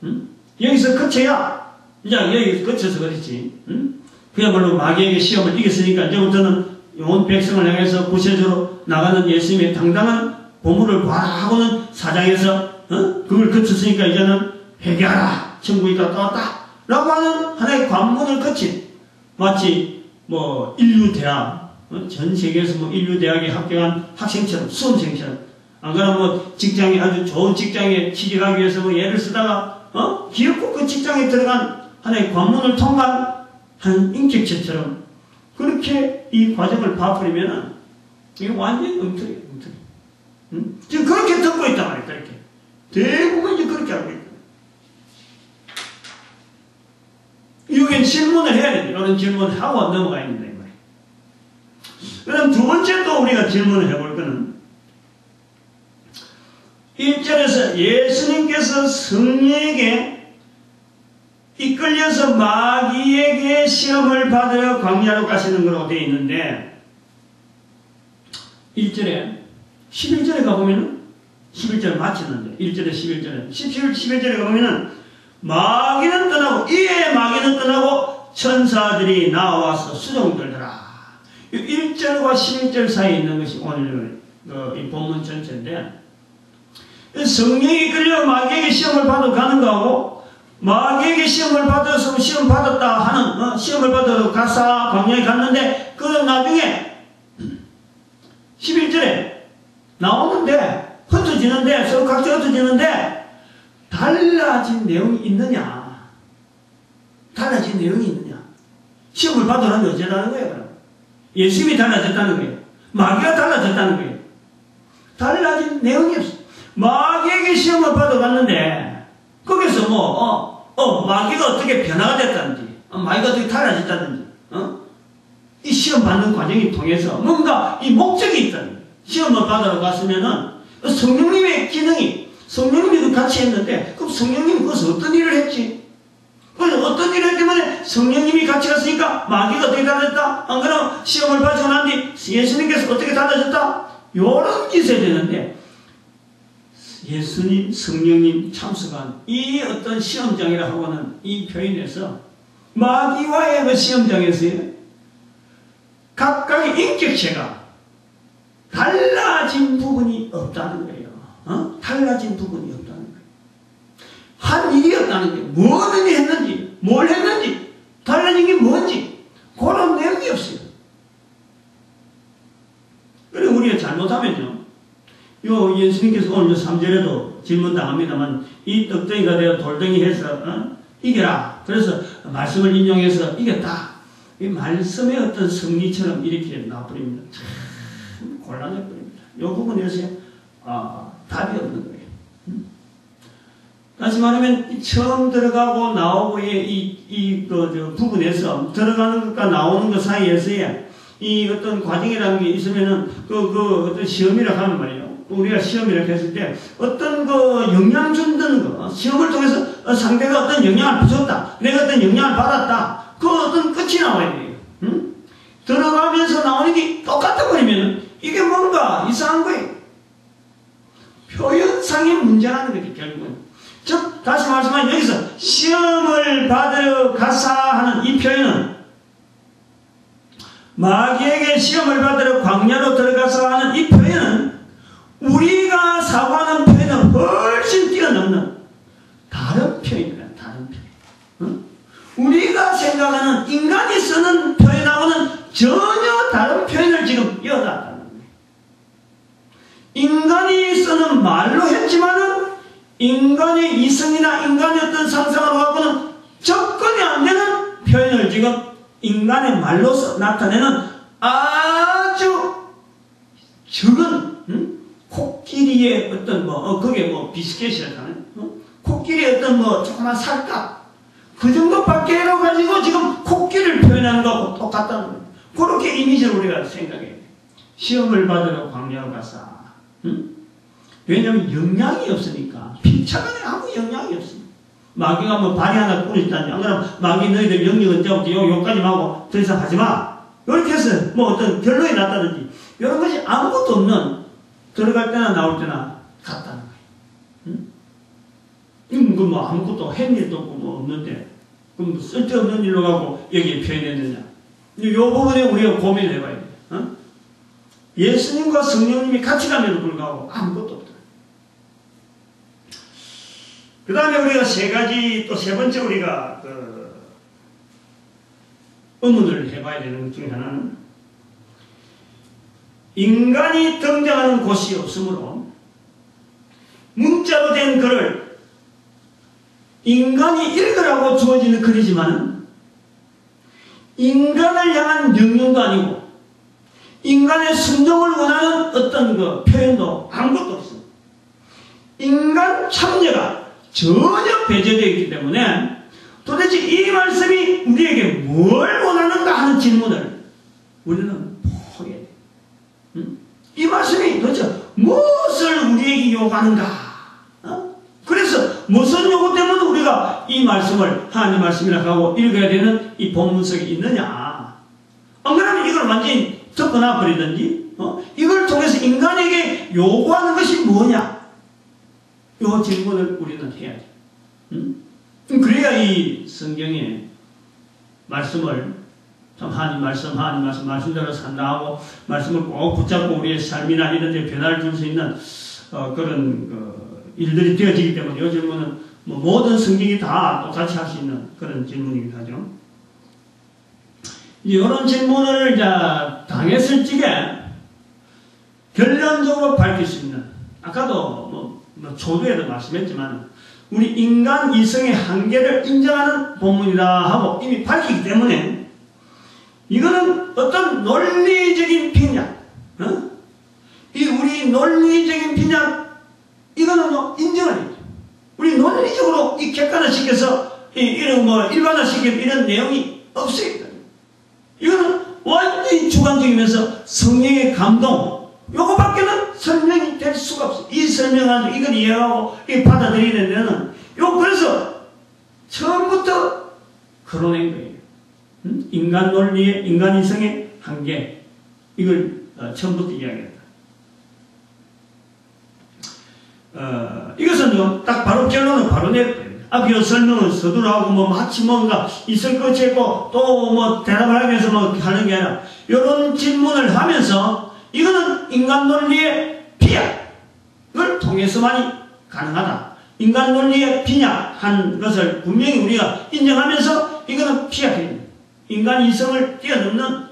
응? 여기서 그쳐야, 이제 여기서 그쳐서 그렇지. 응? 그야말로 마귀에게 시험을 이겼으니까 이제부터는 온 백성을 향해서 구세주로 나가는 예수님의 당당한 보물을 구하라고는 사장에서 그걸 거쳤으니까 이제는 회개하라. 천국이 가까웠다. 라고 하는 하나의 관문을 거친 마치 뭐 인류대학, 전 세계에서 뭐 인류대학에 합격한 학생처럼, 수험생처럼, 안 그러면 뭐 직장에, 아주 좋은 직장에 취직하기 위해서 뭐 예를 쓰다가 기어코 그 직장에 들어간 하나의 관문을 통과한 한 인격체처럼 그렇게 이 과정을 봐버리면은 이게 완전히 엉터리예요. 엉터리. 응? 지금 그렇게 듣고 있단 말이에요. 그렇게 대부분이 그렇게 알고 있다. 여기엔 질문을 해야 돼요. 이런 질문을 하고 넘어가야 된다. 이 말이에요. 그럼 두 번째 또 우리가 질문을 해볼 거는 1절에서 예수님께서 성령에게 이끌려서 마귀에게 시험을 받으러 광야로 가시는 거라고 되어 있는데 1절에 11절에 가보면은 11절 마치는데 1절에 11절에 11절에 가보면은 마귀는 떠나고 이에 마귀는 떠나고 천사들이 나와서 수종들더라. 1절과 11절 사이에 있는 것이 오늘 이 본문 전체인데 성령이 끌려 마귀에게 시험을 받으러 가는 거하고 마귀에게 시험을 받아서 시험 받았다 하는 시험을 받으러 가사 광야에 갔는데 그 나중에 11절에 나오는데 흩어지는데 서로 각자 흩어지는데 달라진 내용이 있느냐? 달라진 내용이 있느냐? 시험을 받으라는 게 어쩌다는 거예요? 그럼? 예수님이 달라졌다는 거예요. 마귀가 달라졌다는 거예요. 달라진 내용이 없어. 마귀에게 시험을 받아갔는데 거기서 마귀가 어떻게 변화가 됐다든지 마귀가 어떻게 달라졌다든지 이 시험 받는 과정을 통해서 뭔가 이 목적이 있다는 거예요. 시험을 받으러 갔으면은 성령님의 기능이 성령님도 같이 했는데 그럼 성령님이 거기서 어떤 일을 했지? 그래서 어떤 일을 했기 때문에 성령님이 같이 갔으니까 마귀가 어떻게 달라졌다? 안 그러면 시험을 받고 난 뒤 예수님께서 어떻게 달라졌다? 요런 짓을 되는데 예수님, 성령님 참석한 이 어떤 시험장이라고 하는 이 표현에서 마귀와의 그 시험장에서의 각각의 인격체가 달라진 부분이 없다는 거예요. 달라진 부분이 없다는 거예요. 한 일이 없다는 거예요. 뭐든지 했는지, 뭘 했는지, 달라진 게 뭔지, 그런 내용이 없어요. 그래, 우리가 잘못하면요. 예수님께서 오늘 3절에도 질문당합니다만, 이 떡덩이가 되어 돌덩이 해서, 이겨라. 그래서 말씀을 인용해서 이겼다. 이 말씀의 어떤 성리처럼 이렇게 나와버립니다. 참 곤란해버립니다. 이 부분에서, 답이 없는 거예요. 다시 말하면, 처음 들어가고 나오고의 부분에서 들어가는 것과 나오는 것 사이에서의 이 어떤 과정이라는 게 있으면은, 어떤 시험이라고 하는 말이에요. 우리가 시험이라고 했을 때, 어떤 영향 준다는 거, 시험을 통해서 상대가 어떤 영향을 줬다. 내가 어떤 영향을 받았다. 그 어떤 끝이 나와야 돼요. 응? 들어가면서 나오는 게 똑같아 버리면, 이게 뭔가 이상한 거예요. 표현상의 문제라는 거지, 결국은. 즉, 다시 말씀하면 여기서 시험을 받으러 가사 하는 이 표현은 마귀에게 시험을 받으러 광야로 들어가서 하는 이 표현은 우리가 사고하는 표현은 훨씬 뛰어넘는 다른 표현이에요. 다른 표현. 응? 우리가 생각하는 인간이 쓰는 표현하고는 전혀 다른 표현을 지금 이어놨다는 거예요. 인간이 쓰는 말로 했지만은 인간의 이성이나 인간의 어떤 상상으로 하고는 접근이 안 되는 표현을 지금 인간의 말로서 나타내는 아주 적은 코끼리의 어떤 그게 비스켓이랄까요? 코끼리의 어떤 조그만 살갗. 그 정도밖에 해가지고 지금 코끼리를 표현하는 거하고 똑같다는 거예요. 그렇게 이미지를 우리가 생각해야 돼요. 시험을 받으러 광야로 가사. 왜냐하면 영양이 없으니까. 피차간에 아무 영양이 없습니다. 마귀가 발이 하나 뿌리다니. 안 그러면 마귀 너희들 영역은 잡고 요까지만 하고 더 이상 하지 마. 이렇게 해서 어떤 결론이 났다든지 이런 것이 아무것도 없는 들어갈 때나 나올 때나 같다는 거예요. 아무것도 한 일도 없고 없는데 그럼 쓸데없는 일로 가고 여기에 표현했느냐. 이 부분에 우리가 고민을 해봐야 돼요. 예수님과 성령님이 같이 감에도 불구하고 아무것도 없다. 그 다음에 우리가 세 번째 우리가 의문을 해봐야 되는 것 중에 하나는 인간이 등장하는 곳이 없으므로 문자로 된 글을 인간이 읽으라고 주어지는 글이지만 인간을 향한 명령도 아니고 인간의 순종을 원하는 어떤 표현도 아무것도 없습니다. 인간 참여가 전혀 배제되어 있기 때문에 도대체 이 말씀이 우리에게 뭘 원하는가 하는 질문을 우리는 포기해야 돼요. 이 말씀이 도대체 무엇을 우리에게 요구하는가? 그래서 무슨 요구 때문에 우리가 이 말씀을 하나님 말씀이라고 하고 읽어야 되는 이 본문 속에 있느냐? 안 그러면 이걸 완전히 덮어놔 버리든지 이걸 통해서 인간에게 요구하는 것이 뭐냐? 이 질문을 우리는 해야 돼요. 그래야 이 성경의 말씀을 참 하나님 말씀대로 산다 하고 말씀을 꼭 붙잡고 우리의 삶이나 이런 데 변화를 줄 수 있는 그런 일들이 되어지기 때문에 이 질문은 모든 성경이 다 똑같이 할 수 있는 그런 질문이기도 하죠. 이런 질문을 당했을 적에 결론적으로 밝힐 수 있는 아까도 초두에도 말씀했지만 우리 인간 이성의 한계를 인정하는 본문이다 하고 이미 밝히기 때문에 이거는 어떤 논리적인 빈약, 이 우리 논리적인 빈약 이거는 인정을 해요. 우리 논리적으로 이 객관화시켜서 이런 일반화시키는 이런 내용이 없어요. 이거는 완전히 주관적이면서 성령의 감동 요거밖에는 설명이 될 수가 없어요. 이 설명하고 이걸 이해하고 받아들이는 데는 그래서 처음부터 거론한 거예요. 인간 논리의 인간 이성의 한계 이걸 처음부터 이야기했다. 이것은 딱 바로 결론을 바로 냈어요. 앞에 설명을 서두르고 마치 뭔가 있을 것 같고 또 대답을 하면서 하는 게 아니라 이런 질문을 하면서 이거는 인간 논리의 비약을 통해서만이 가능하다. 인간 논리의 빈약한 것을 분명히 우리가 인정하면서 이거는 피약해요. 인간 이성을 뛰어넘는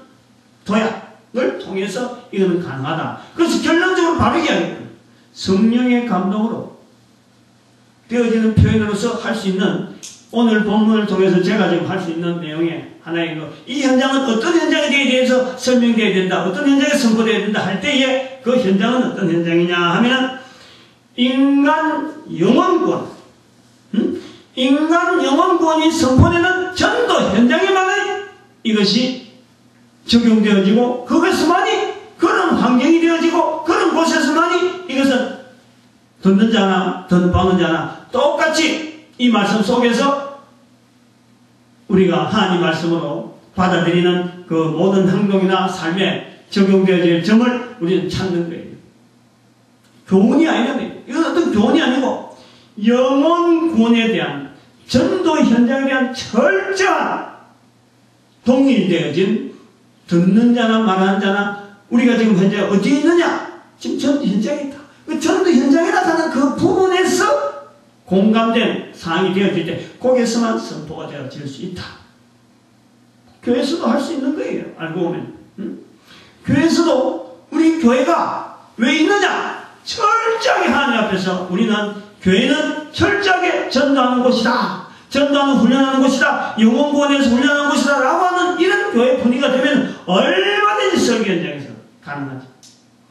도약을 통해서 이거는 가능하다. 그래서 결론적으로 바로 이야기해요. 성령의 감동으로 되어지는 표현으로서 할 수 있는 오늘 본문을 통해서 제가 지금 할 수 있는 내용의 하나의 이 현장은 어떤 현장에 대해서 설명되어야 된다. 어떤 현장에 선포되어야 된다 할 때에 그 현장은 어떤 현장이냐 하면 인간 영혼권 인간 영혼권이 선포되는 전도 현장에만이 이것이 적용되어지고 그것만이 그런 환경이 되어지고 그런 곳에서만이 이것은 듣는 자나 듣는 자나 똑같이 이 말씀 속에서 우리가 하나님 말씀으로 받아들이는 그 모든 행동이나 삶에 적용되어질 점을 우리는 찾는 거예요. 교훈이 아니라는 거예요. 이건 어떤 교훈이 아니고 영혼 구원에 대한 전도 현장에 대한 철저한 동일되어진 듣는 자나 말하는 자나 우리가 지금 현재 어디에 있느냐? 지금 전도 현장에 있다. 그 전도 현장에 나타난 그 부분에서 공감된 사항이 되어질 때 거기에서만 선포가 되어질 수 있다. 교회에서도 할 수 있는 거예요. 알고 보면. 교회에서도 우리 교회가 왜 있느냐? 철저하게 하나님 앞에서 우리는 교회는 철저하게 전도하는 곳이다. 전도하는 훈련하는 곳이다. 영혼구원에서 훈련하는 곳이다. 라고 하는 이런 교회 분위기가 되면 얼마든지 설교 현장에서 가능하죠.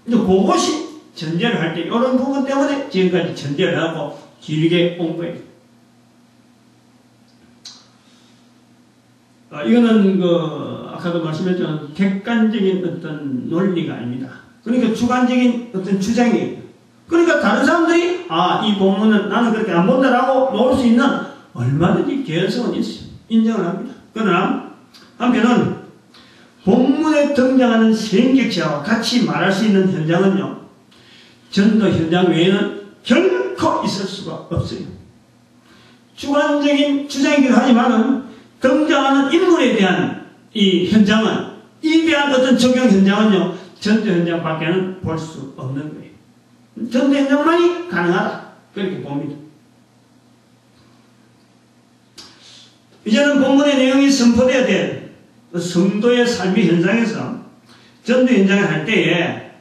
근데 그것이 전제를 할 때 이런 부분 때문에 지금까지 전제를 하고 길게 온 거예요. 이거는 아까도 말씀했지만 객관적인 어떤 논리가 아닙니다. 그러니까 주관적인 어떤 주장이에요. 그러니까 다른 사람들이 이 본문은 나는 그렇게 안 본다라고 놓을 수 있는 얼마든지 개연성은 있어요. 인정을 합니다. 그러나 한편은 본문에 등장하는 생객체와 같이 말할 수 있는 현장은요, 전도 현장 외에는 결코 있을 수가 없어요. 주관적인 주장이기도 하지만은 등장하는 인물에 대한 이 현장은, 이 대한 어떤 적용 현장은요, 전도 현장 밖에는 볼 수 없는 거예요. 전도 현장만이 가능하다. 그렇게 봅니다. 이제는 본문의 내용이 선포되어야 될 성도의 삶의 현장에서 전도 현장을 할 때에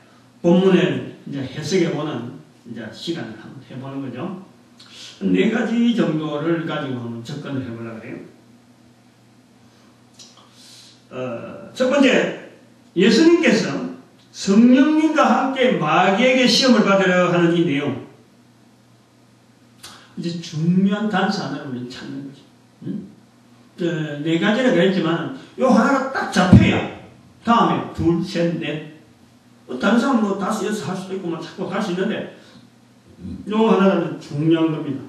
본문을 이제 해석해보는 이제 시간을 한번 해보는 거죠. 4가지 정도를 가지고 한번 접근을 해보려고 해요. 첫 번째, 예수님께서 성령님과 함께 마귀에게 시험을 받으려 하는 이 내용. 이제 중요한 단서 하나를 찾는 거죠. 4가지라고 했지만, 요 하나가 딱 잡혀야 다음에 둘, 셋, 넷. 다른 사람 뭐 5, 6 할 수도 있고, 자꾸 할 수 있는데, 요 하나가 중요한 겁니다.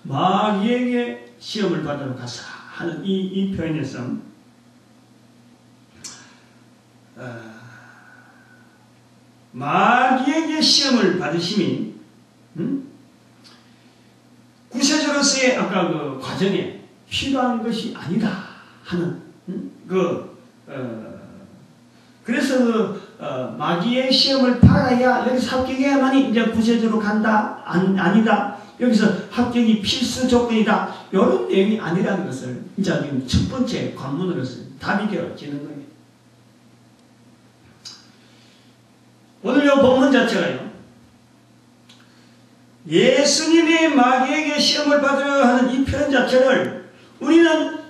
마귀에게 시험을 받으러 가사 하는 이 표현에서, 마귀에게 시험을 받으심이 구세주로서의 아까 그 과정에 필요한 것이 아니다 하는 그래서 마귀의 시험을 받아야 여기서 합격해야만이 이제 구세주로 간다 아니다 여기서 합격이 필수 조건이다 이런 내용이 아니라는 것을 이제 지금 첫 번째 관문으로서 답이 되어지는 거예요. 오늘 이 본문 자체가요, 예수님이 마귀에게 시험을 받으려 하는 이 표현 자체를 우리는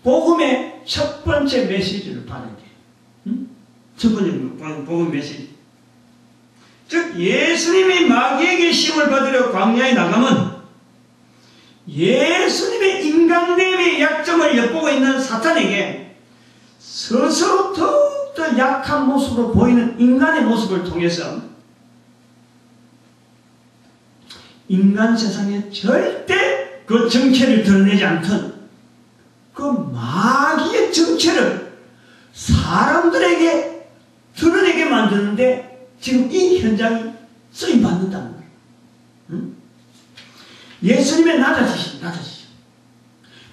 복음의 첫 번째 메시지를 받아야 돼요. 첫 번째 복음 메시지. 즉, 예수님이 마귀에게 시험을 받으려 광야에 나가면 예수님의 인간됨의 약점을 엿보고 있는 사탄에게 스스로 더욱더 약한 모습으로 보이는 인간의 모습을 통해서 인간 세상에 절대 그 정체를 드러내지 않던 그 마귀의 정체를 사람들에게 드러내게 만드는데 지금 이 현장이 쓰임받는다는 거예요. 예수님의 낮아지심.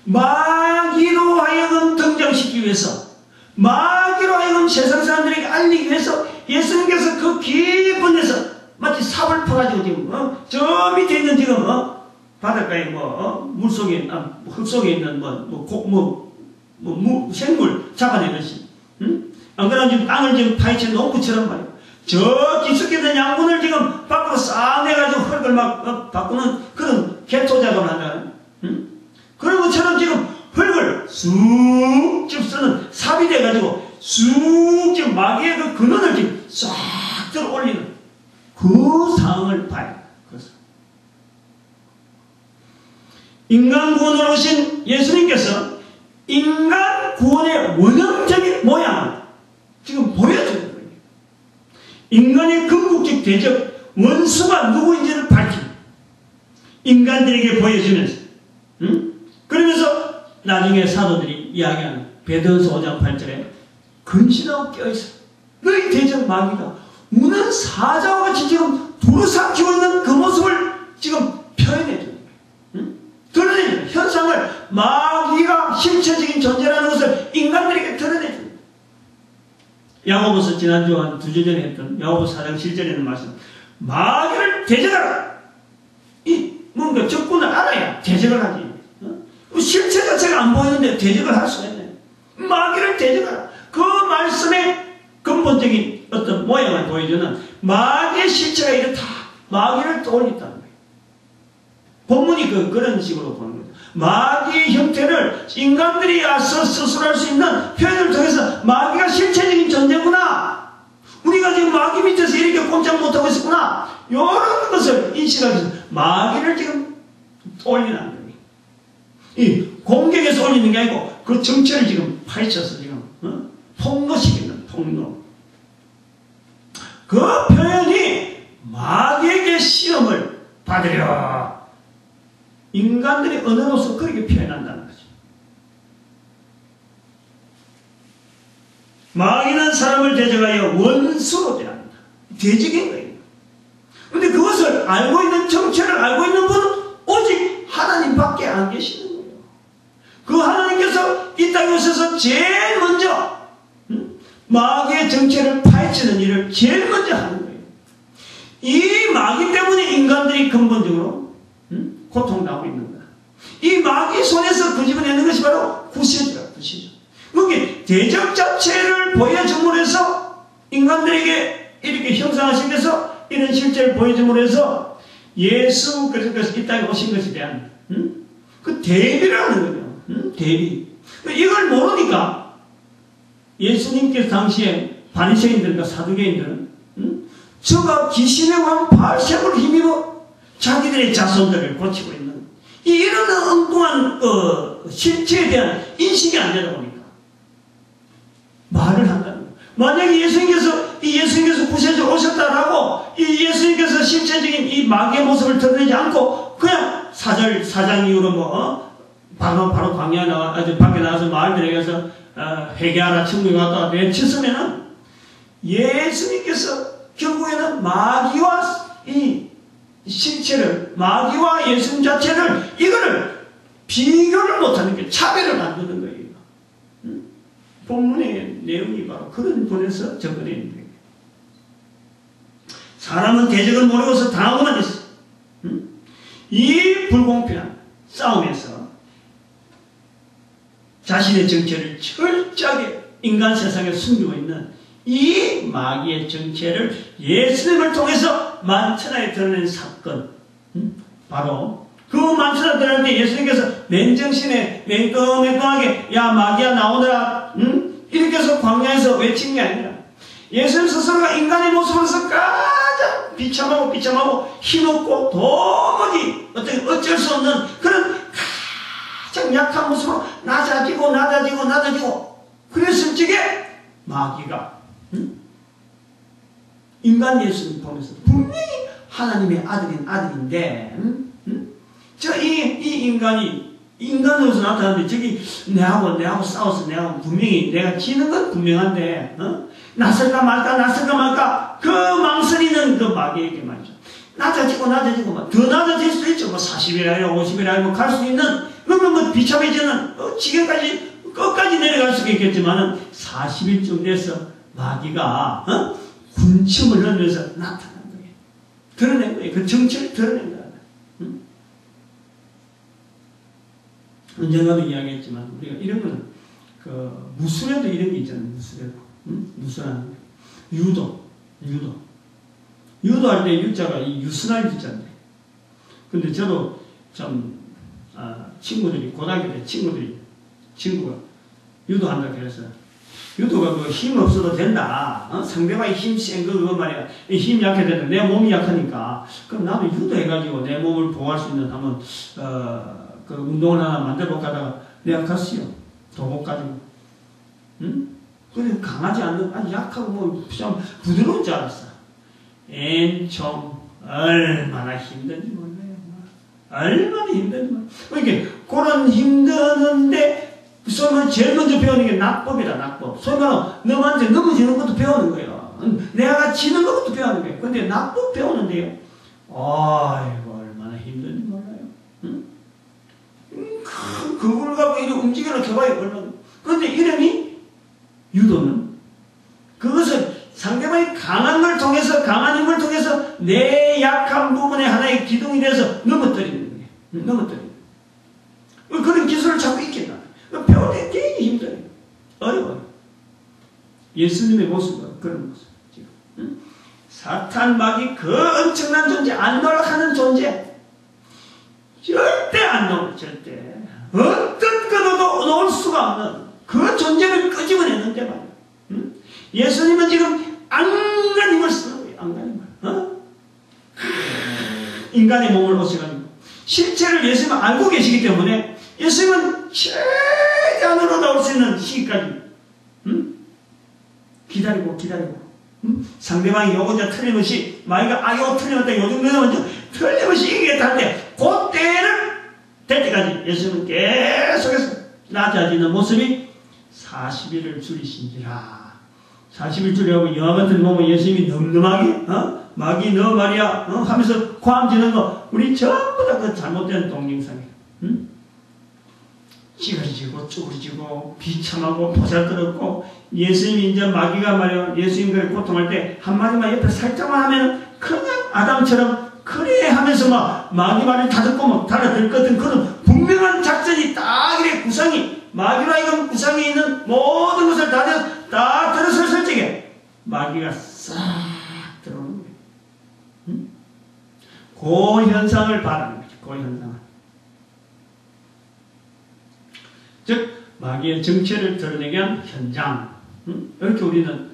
마귀로 하여금 등장시키기 위해서, 마귀로 하여금 세상 사람들에게 알리기 위해서 예수님께서 그 깊은 데서 마치 삽을 퍼가지고 지금 저 밑에 있는 지금 바닷가에 물속에 흙속에 있는 생물 잡아내듯이 안 그러면 지금 땅을 지금 파헤친 농부처럼 말이에요. 저 깊숙이 있는 양분을 지금 밖으로 싹 내가지고 흙을 막 바꾸는 그런 개토 작업을 한다. 그런 것처럼 지금 흙을 쑥 집쓰는 삽이 돼가지고 쑥 지금 마귀의 그 근원을 지금 싹 들어 올리는 그 상황을 봐요. 그래서 인간 구원으로 오신 예수님께서 인간 구원의 원형적인 모양을 지금 보여주는 거예요. 인간의 궁극적 대적 원수가 누구인지를 밝히는 인간들에게 보여주면서 그러면서 나중에 사도들이 이야기하는 베드로서 5장 8절에 근신하고 껴있어 너희 대적 마귀가 우는 사자와 같이 지금 두루삼키고 있는 그 모습을 지금 표현해주는 거예요. 드러내주는 현상을 마귀가 실체적인 존재라는 것을 인간들에게 드러내주는 거예요. 야고보서 지난주 한 2주 전에 했던 야고보서 4장 7절에 있는 말씀 마귀를 대적하라. 이 뭔가 적군을 알아야 대적을 하지. 실체 자체가 안 보이는데 대적을 할 수가 있네. 마귀를 대적하라. 그 말씀의 근본적인 어떤 모양을 보여주는 마귀의 실체가 이렇다. 마귀를 떠올렸다는 거예요. 본문이 그런 식으로 보는 거죠. 마귀의 형태를 인간들이 스스로 할 수 있는 표현을 통해서 마귀가 실체적인 존재구나. 우리가 지금 마귀 밑에서 이렇게 꼼짝 못하고 있었구나. 이런 것을 인식하기 위해서 마귀를 지금 올리는 거예요. 이 공격에서 올리는 게 아니고 그 정체를 지금 파헤쳐서 지금 폭로시키는 폭로. 그 표현이 마귀에게 시험을 받으려. 인간들이 언어로서 그렇게 표현한다는 거죠. 마귀는 사람을 대적하여 원수로 대합니다. 대적인 거예요. 그런데 그것을 알고 있는 정체를 알고 있는 분은 오직 하나님밖에 안 계시는 거예요. 그 하나님께서 이 땅에 오셔서 제일 먼저 마귀의 정체를 파헤치는 일을 제일 먼저 하는 거예요. 이 마귀 때문에 인간들이 근본적으로 고통당하고 있는 거야. 이 마귀 손에서 끄집어내는 것이 바로 구세주야, 구세주. 그게 대적 자체를 보여줌으로 해서 인간들에게 이렇게 형상하시면서 이런 실제를 보여줌으로 해서 예수 그리스도께서 이 땅에 오신 것에 대한 그 대비를 하는 거예요. 대비. 이걸 모르니까 예수님께서 당시에 바리새인들과 사두개인들은 저가 귀신의 왕 바알세불을 힘입어 자기들의 자손들을 고치고 있는 이런 엉뚱한 실체에 대한 인식이 안 되다 보니까 말을 한다는 거예요. 만약에 예수님께서 구세주로 오셨다라고 이 예수님께서 실체적인 이 마귀의 모습을 드러내지 않고 그냥 사장 이후로 바로 광야에 밖에 나가서 마을들에 가서 회개하라 천국에 갔다 외쳤으면은 예수님께서 결국에는 마귀와 이 실체를 마귀와 예수님 자체를 이거를 비교를 못하는 게 차별을 만드는 거예요. 본문의 내용이 바로 그런 분에서 접근해 있는 거예요. 사람은 대적을 모르고서 당하고만 있어. 이 불공평한 싸움에서 자신의 정체를 철저하게 인간 세상에 숨기고 있는 이 마귀의 정체를 예수님을 통해서 만천하에 드러낸 사건, 바로 그 만천하에 드러낼 때 예수님께서 맨정신에 맹뚱맹뚱하게 야 마귀야 나오너라 이렇게 해서 광야에서 외친 게 아니라 예수님 스스로가 인간의 모습으로서 가장 비참하고 힘없고 도무지 어쩔 수 없는 그런 가장 약한 모습으로 낮아지고 그랬을 적에 마귀가 인간 예수님 보면서 분명히 하나님의 아들인데 이 인간이 인간으로서 나타나는데 저기 내하고 싸워서 내하고 분명히 내가 지는 건 분명한데 나설까 말까 그 망설이는 그 마귀에게 말이죠. 낮아지고 더 낮아질 수도 있죠. 40이라 50이라 갈 수 있는 그러면 비참해지는 지경까지 끝까지 내려갈 수도 있겠지만은 40일쯤 돼서 마귀가 군침을 흘리면서 나타난 거예요. 드러낸 거예요. 그 정체를 드러낸 거예요. 언젠가도 이야기했지만 우리가 이런 거는 무술에도 이런 게 있잖아요. 무술하는 거. 유도할 때 유자가 이 유순할 유자인데. 근데 저도 참 친구들이 고등학교 때 친구가 유도한다 그래서 유도가 힘 없어도 된다. 상대방이 힘 센 그거 말이야. 힘 약해야 된다. 내 몸이 약하니까. 그럼 나도 유도해가지고 내 몸을 보호할 수 있는 한번 그 운동을 하나 만들어볼까 하다가 내가 갔어요. 도복 가지고. 근데 강하지 않는 아주 약하고 좀 부드러운 줄 알았어. 좀 얼마나 힘든지 몰라요. 얼마나 힘든지 몰라요. 그러니까 그런 힘드는데 소위 제일 먼저 배우는 게 낙법이다. 낙법. 소위 말하면 너한테 넘어지는 것도 배우는 거예요. 내가 지는 것도 배우는 거예요. 근데 낙법 배우는데요. 아이고 얼마나 힘든지 몰라요. 그걸 갖고 이렇게 움직이려고 해봐야 얼마나. 그런데 이름이 유도는 그것을 상대방이 강한 걸 통해서 강한 힘을 통해서 내 약한 부분의 하나의 기둥이 돼서 넘어뜨리는 거예요. 넘어뜨리는 거예요. 그런 기술을 자꾸 익힌다. 배울 때 되게 힘들어요. 어려워요. 예수님의 모습은 그런 모습. 지금. 사탄 마귀 그 엄청난 존재, 안 노력하는 존재. 절대 안 놓을, 절대. 어떤 끊어도 놓을 수가 없는 그 존재를 끄집어내는데 말이야. 예수님은 지금 안간힘을 쓰는 거예요. 안간힘을. 인간의 몸을 오셔가지고 실체를 예수님은 알고 계시기 때문에 예수님은 최대한으로 나올 수 있는 시기까지 기다리고 상대방이 요거자 틀림없이 마이가 이거 틀림없다 요 정도는 먼저 틀림없이 이기겠다 할 때 그때를 될 때까지 예수님은 계속해서 낮아지는 모습이 40일을 줄이신지라. 40일 줄이라고 영화 같은 거 보면 예수님이 늠름하게 마귀 너 말이야 하면서 고함지는 거 우리 전부 다 그 잘못된 동영상이에요. 찌그러지고 쪼그러지고 비참하고 보잘것없고 예수님이 이제 마귀가 말이야 예수님 그래 고통할 때 한마디만 옆에 살짝만 하면 그냥 아담처럼 그래 하면서 막 마귀 말을 다 듣고 막 달아들거든. 그런 분명한 작전이 딱 이래 구상이 마귀로 하여금 구상에 있는 모든 것을 다 들어설 설정에 마귀가 싹 들어오는 거예요. 그 현상을 바라는 거죠. 그 현상을. 즉 마귀의 정체를 드러내게 한 현장. 이렇게 우리는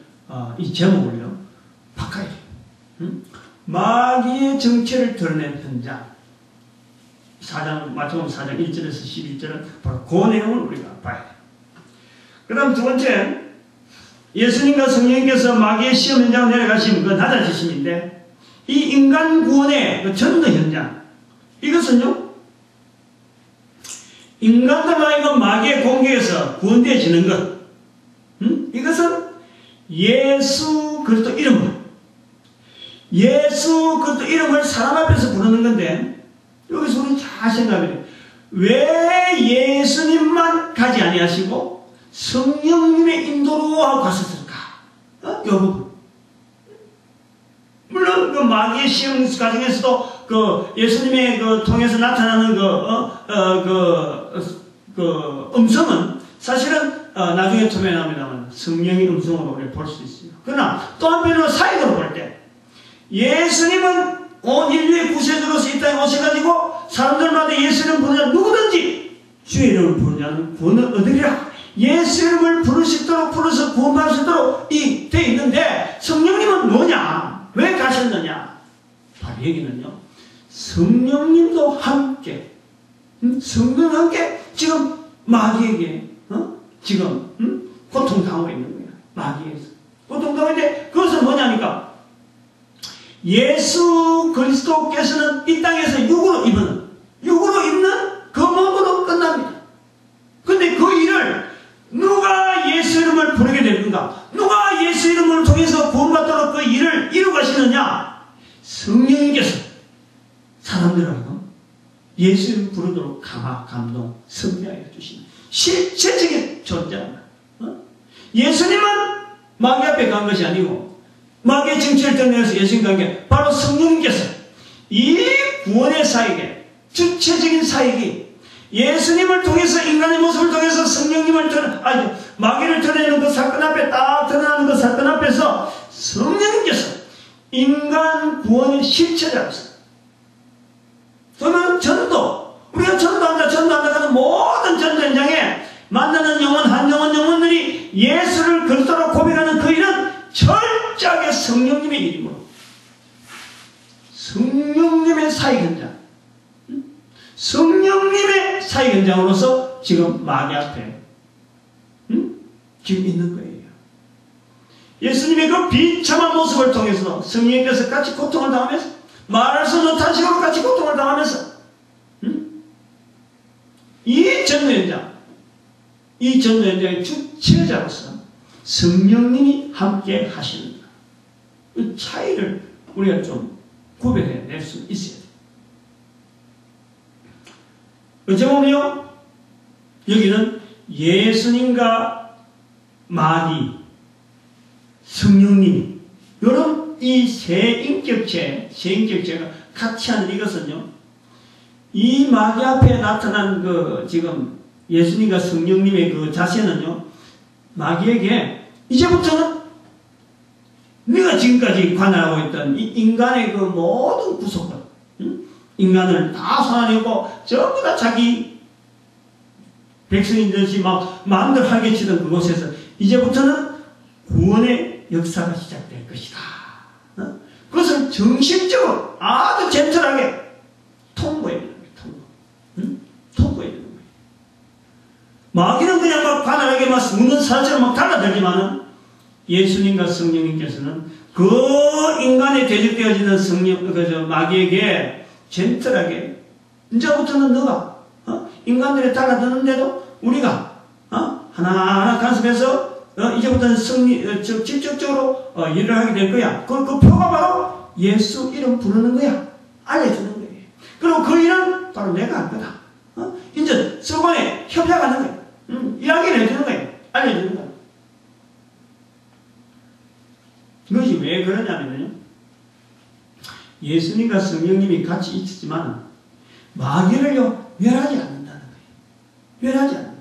이 제목을요 바꿔야 돼요. 마귀의 정체를 드러낸 현장. 4장, 마태복음 4장 1절에서 11절은 바로 그 내용을 우리가 봐야 돼요. 그 다음 두 번째, 예수님과 성령님께서 마귀의 시험 현장을 내려가시면 그 낮아지심인데, 이 인간 구원의 그 전도 현장, 이것은요, 인간들 하여금 마귀의 공격에서 구원되어지는 것, 이것은 예수 그리스도 이름을 사람 앞에서 부르는 건데, 여기서 우리는 잘 생각해야 돼요. 왜 예수님만 가지 아니하시고 성령님의 인도로 하고 갔었을까? 이 부분. 물론 그 마귀의 시험 과정에서도 그 예수님의 그 통해서 나타나는 그 음성은 사실은 나중에 토면합니다만 성령의 음성으로 우리가 볼 수 있어요. 그러나 또 한편으로 사역으로 볼 때 예수님은 온 인류의 구세주로서 이 땅에 오셔가지고 사람들마다 예수 이름 부르자 누구든지 주의 이름을 부르자는 구원을 얻으리라. 예수 이름을 부르시도록 불러서 구원받을 수 있도록 되어 있는데 성령님은 뭐냐? 왜 가셨느냐? 바로 여기는요. 성령님도 함께 성령과 함께 지금 마귀에게 지금 고통당하고 있는 거예요. 마귀에서 고통당하는데 그것은 뭐냐니까 예수 그리스도께서는 이 땅에서 육으로 입는 그 몸으로 끝납니다. 근데 그 일을 누가 예수 이름을 부르게 될 건가? 누가 예수 이름을 통해서 구원받도록 그 일을 이루어 가시느냐? 성령님께서 사람들하고 예수 이름 부르도록 강화, 감동, 성령하여 주시는 실체적인 존재입니다. 예수님은 마귀 앞에 간 것이 아니고 마귀의 정체를 드러내서 예수님과 함께 바로 성령님께서 이 구원의 사역에 주체적인 사역이 예수님을 통해서 인간의 모습을 통해서 마귀를 드러내는 그 사건 앞에 딱 드러나는 그 사건 앞에서 성령님께서 인간 구원의 실체자로서 그러면 우리가 전도한다 하는 모든 전도 현장에 만나는 한 영혼들이 예수를 그리스도로 고백하는 그 일은 철저하게 성령님의 이름으로 성령님의 사역 현장 성령님의 사역 현장으로서 지금 마귀 앞에 지금 있는 거예요. 예수님의 그 비참한 모습을 통해서 성령님께서 같이 고통을 당하면서 말할 수 없는 탄식으로 같이 고통을 당하면서 이 전도 현장의 주체자로서 성령님이 함께 하시는 그 차이를 우리가 좀 구별해낼 수 있어야 돼요. 어째 보면요, 여기는 예수님과 마귀, 성령님, 이런 이 세 인격체가 같이 하는 이것은요, 이 마귀 앞에 나타난 지금 예수님과 성령님의 그 자세는요, 마귀에게 이제부터는 네가 지금까지 관할하고 있던 이 인간의 그 모든 구속들, 인간을 다 손아내고 전부 다 자기 백성인 듯이 막 마음대로 활개치던 그곳에서 이제부터는 구원의 역사가 시작될 것이다. 그것을 정신적으로 아주 젠틀하게 통보해야 되는 거예요. 통보해야 되는 거예요. 마귀는 그냥 막 가난하게 막 묻는 사람처럼 막 달라들지만은 예수님과 성령님께서는 그 인간에 대적되어지는 마귀에게 젠틀하게 이제부터는 너가 인간들이 달라드는데도 우리가 하나하나 간섭해서 이제부터는 직접적으로 일을 하게 될 거야. 그 표가 바로 예수 이름 부르는 거야. 알려주는 거예요. 그리고 그 일은 바로 내가 할 거다. 이제 서방에 협약하는 거예요. 이야기를 해주는 거예요. 알려주는 거예요. 그것이 왜 그러냐면요. 예수님과 성령님이 같이 있지만 마귀를요 멸하지 않는다는 거예요. 멸하지 않는 거예요.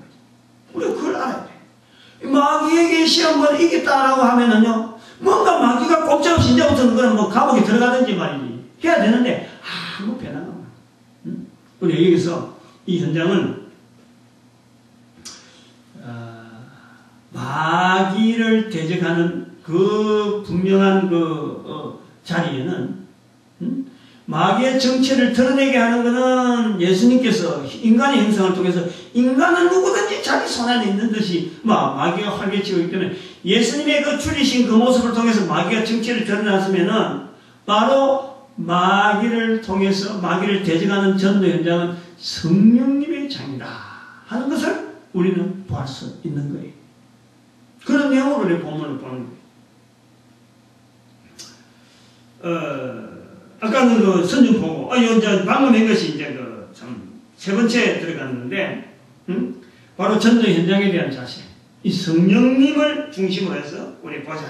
우리가 그걸 알아야 돼요. 마귀에게 시험을 이겼다라고 하면은요, 뭔가 마귀가 꼼짝없이 이제부터는 그런 뭐 감옥에 들어가든지 말이지 해야 되는데 아무 변화가 없어요. 우리 여기서 이 현장은 마귀를 대적하는 그 분명한 자리에는 마귀의 정체를 드러내게 하는 것은 예수님께서 인간의 형상을 통해서 인간은 누구든지 자기 손안에 있는 듯이 마귀가 활개치고 있기 때문에 예수님의 그 줄이신 그 모습을 통해서 마귀가 정체를 드러났으면은 바로 마귀를 통해서 마귀를 대적하는 전도 현장은 성령님의 장이다 하는 것을 우리는 보할 수 있는 거예요. 그런 내용으로 우리 본문을 보는 거예요. 아까는 그 선중 보고, 이제 방금 한 것이 이제 세 번째 들어갔는데, 바로 전도 현장에 대한 자세. 이 성령님을 중심으로 해서 우리 보자.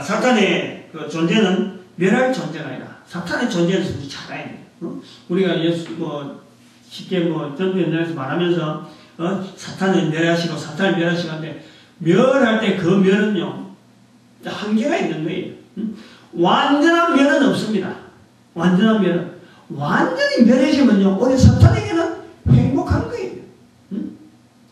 사탄의 그 존재는 멸할 존재가 아니라, 사탄의 존재를 우리 잘 알아야 돼. 우리가 쉽게 전도 현장에서 말하면서, 사탄을 멸하시고, 사탄을 멸하시고 하는데, 멸할 때 그 멸은요, 한계가 있는 거예요. 완전한 멸은 없습니다. 완전한 멸은. 완전히 멸해지면요, 오히려 사탄에게는 행복한 거예요.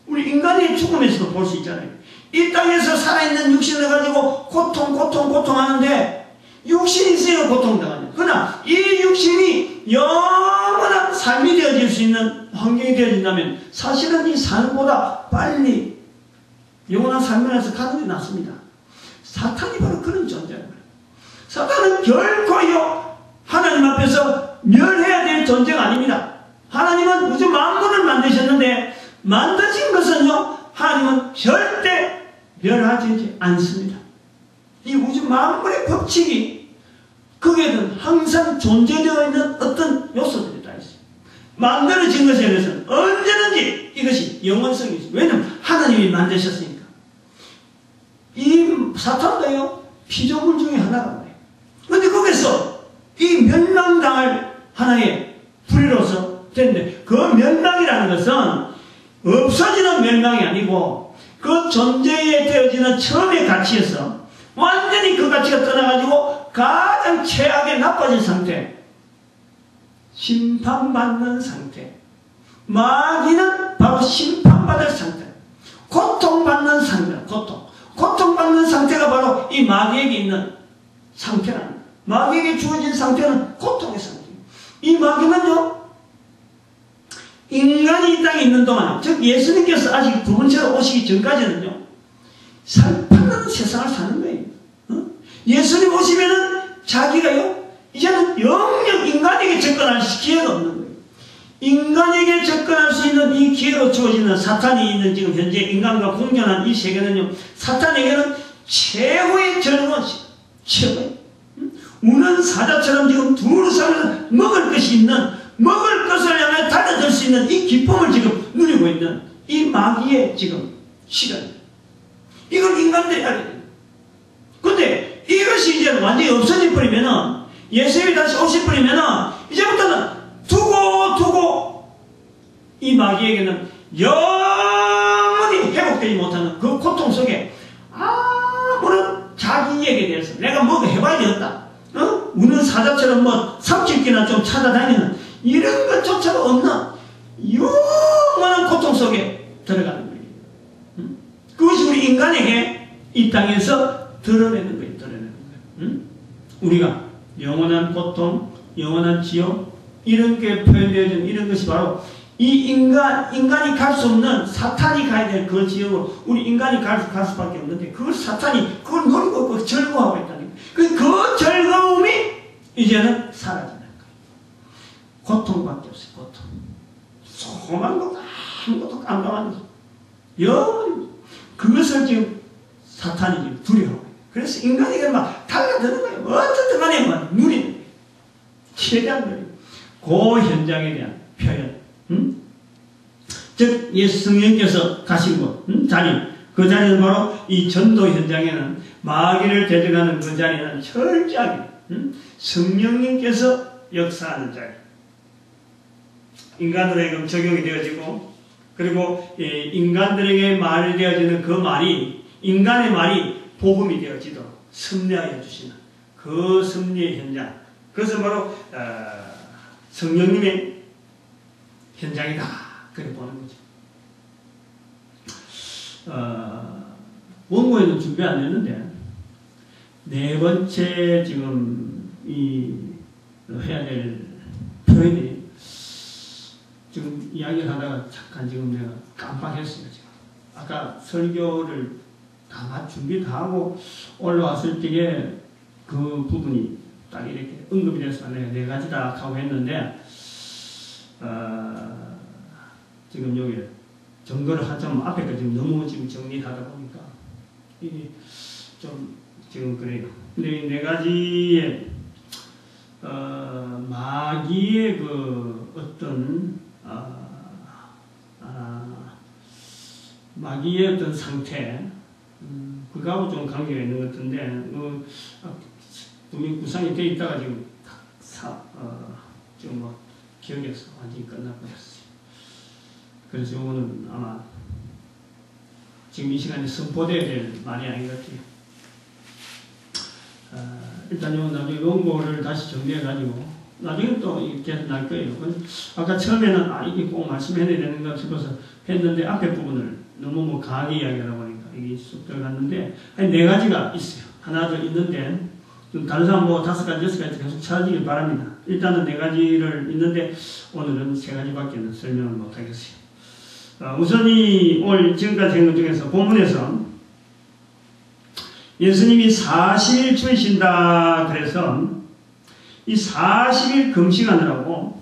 우리 인간의 죽음에서도 볼 수 있잖아요. 이 땅에서 살아있는 육신을 가지고 고통하는데, 육신이 있어야 고통당하죠. 그러나 이 육신이 영원한 삶이 되어질 수 있는 환경이 되어진다면, 사실은 이 삶보다 빨리 영원한 삶에서 가는 게 낫습니다. 사탄이 바로 그런 존재입니다. 사탄은 결코요 하나님 앞에서 멸해야 될 존재가 아닙니다. 하나님은 우주 만물을 만드셨는데 만드신 것은요 하나님은 절대 멸하지 않습니다. 이 우주 만물의 법칙이 거기에는 항상 존재되어 있는 어떤 요소들이 다 있어요. 만들어진 것에 대해서는 언제든지 이것이 영원성이 있어요. 왜냐하면 하나님이 만드셨으니까. 이 사탄도요 피조물 중에 하나가 그런데 거기서 이 멸망당할 하나의 불의로서 됐는데 그 멸망이라는 것은 없어지는 멸망이 아니고 그 존재에 되어지는 처음의 가치에서 완전히 그 가치가 떠나가지고 가장 최악의 나빠진 상태, 심판받는 상태. 마귀는 바로 심판받을 상태, 고통받는 상태, 고통받는 상태가 바로 이 마귀에게 있는 상태라는, 마귀에게 주어진 상태는 고통의 상태입니다. 이 마귀는요, 인간이 이 땅에 있는 동안, 즉 예수님께서 아직 두 번째로 오시기 전까지는요, 살판는 세상을 사는 거예요. 예수님 오시면은 자기가요, 이제는 영영 인간에게 접근할 기회가 없는 거예요. 인간에게 접근할 수 있는 이 기회로 주어지는 사탄이 있는 지금 현재 인간과 공존한 이 세계는요, 사탄에게는 최고의 즐거움이에요. 최고의. 우는 사자처럼 지금 둘러싸면서 먹을 것이 있는, 먹을 것을 향해 달려들 수 있는 이 기쁨을 지금 누리고 있는 이 마귀의 지금 시간입니다. 이걸 인간들이 알아야 돼요. 근데 이것이 이제 완전히 없어질 뿐이면은, 예수님이 다시 오실 뿐이면은, 이제부터는 두고 이 마귀에게는 영원히 회복되지 못하는 그 고통 속에 아무런 자기에게 대해서 내가 뭐가 해봐야 되겠다. 우는 사자처럼 삼킬기나 좀 찾아다니는 이런 것조차도 없는 영원한 고통 속에 들어가는 거예요. 그것이 우리 인간에게 이 땅에서 드러내는 거예요. 드러내는 거예요. 응? 우리가 영원한 고통, 영원한 지옥, 이런 게 표현되어진 이런 것이 바로 이 인간이 갈 수 없는 사탄이 가야 될 그 지역으로 우리 인간이 갈 수밖에 없는데 그걸 사탄이 그걸 노리고 즐거워하고 있다는 거예요. 그 즐거움이 이제는 사라지는 거예요. 고통밖에 없어요. 고통. 소망도 아무것도 깜깜한 거죠. 영원히 그것을 지금 사탄이 지금 두려워해요. 그래서 인간에게 막 달라드는 거예요. 어쨌든 간에 막 누리는 거예요. 최대한 누리는 그 현장에 대한 표현. 즉 예수 성령께서 가신 곳, 자리, 그 자리는 바로 이 전도 현장에는 마귀를 대적하는 그 자리는 철저하게 성령님께서 역사하는 자리. 인간들에게 적용이 되어지고 그리고 인간들에게 말이 되어지는 그 말이 인간의 말이 복음이 되어지도록 섭리하여 주시는 그 섭리의 현장. 그것은 바로 성령님의 현장이다. 그렇게 보는 거죠. 원고에는 준비 안 했는데 네 번째 지금 이 해야 될 표현이 지금 이야기를 하다가 잠깐 지금 내가 깜빡했어요. 지금 아까 설교를 다 준비 다 하고 올라왔을 때에 그 부분이 딱 이렇게 언급이 돼서 내가 네 가지다 하고 했는데 지금 여기 정거를 하자면 앞에 거 지금 너무 지금 정리하다 보니까 이게 좀 지금 그래요. 근데 이 네 가지의 마귀의 그 어떤 마귀의 어떤 상태 그거하고 좀 관계가 있는 것 같은데 분명히 구상이 돼 있다가 지금 지금 뭐 기억에서 완전히 끝나버렸어요. 그래서 이거는 아마 지금 이 시간에 선포되어야 될 말이 아닌 것 같아요. 일단 요 나중에 원고를 다시 정리해가지고 나중에 또 이렇게 날 거예요. 아까 처음에는 이게 꼭 말씀해야 되는가 싶어서 했는데 앞에 부분을 너무 뭐 강하게 이야기하다 보니까 이게 쑥 들어갔는데 네 가지가 있어요. 하나 더 있는데 다른 사람 뭐 5가지, 6가지 계속 찾아주길 바랍니다. 일단은 4가지를 있는데 오늘은 3가지밖에 설명을 못하겠어요. 우선 오늘 지금까지 한 것 중에서 본문에서 예수님이 40일 주이신다 그래서 이 40일 금식하느라고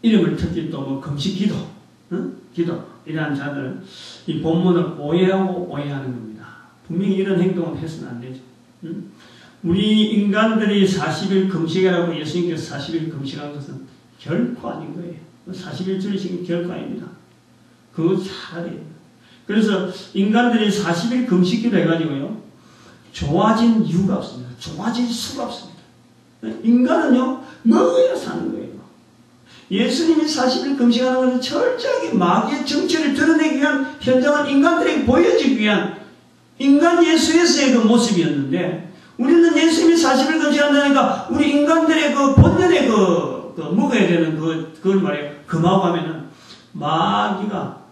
이름을 특히 또 뭐 금식 기도, 기도 이러한 자들 이 본문을 오해하고 오해하는 겁니다. 분명히 이런 행동은 해서는 안 되죠. 우리 인간들이 40일 금식이라고 예수님께서 40일 금식한 것은 결코 아닌 거예요. 40일 주이신 게 결코 아닙니다. 그거 잘 알아야 돼요. 그래서 인간들이 40일 금식기도 해가지고요. 좋아진 이유가 없습니다. 좋아질 수가 없습니다. 인간은요. 먹어야 사는 거예요. 예수님이 40일 금식하는 것은 철저하게 마귀의 정체를 드러내기 위한 현장을 인간들에게 보여주기 위한 인간 예수에서의 그 모습이었는데 우리는 예수님이 40일 금식한다니까 우리 인간들의 그 본연의 그 먹어야 되는 그걸 말이에요. 금하고 하면은 마귀가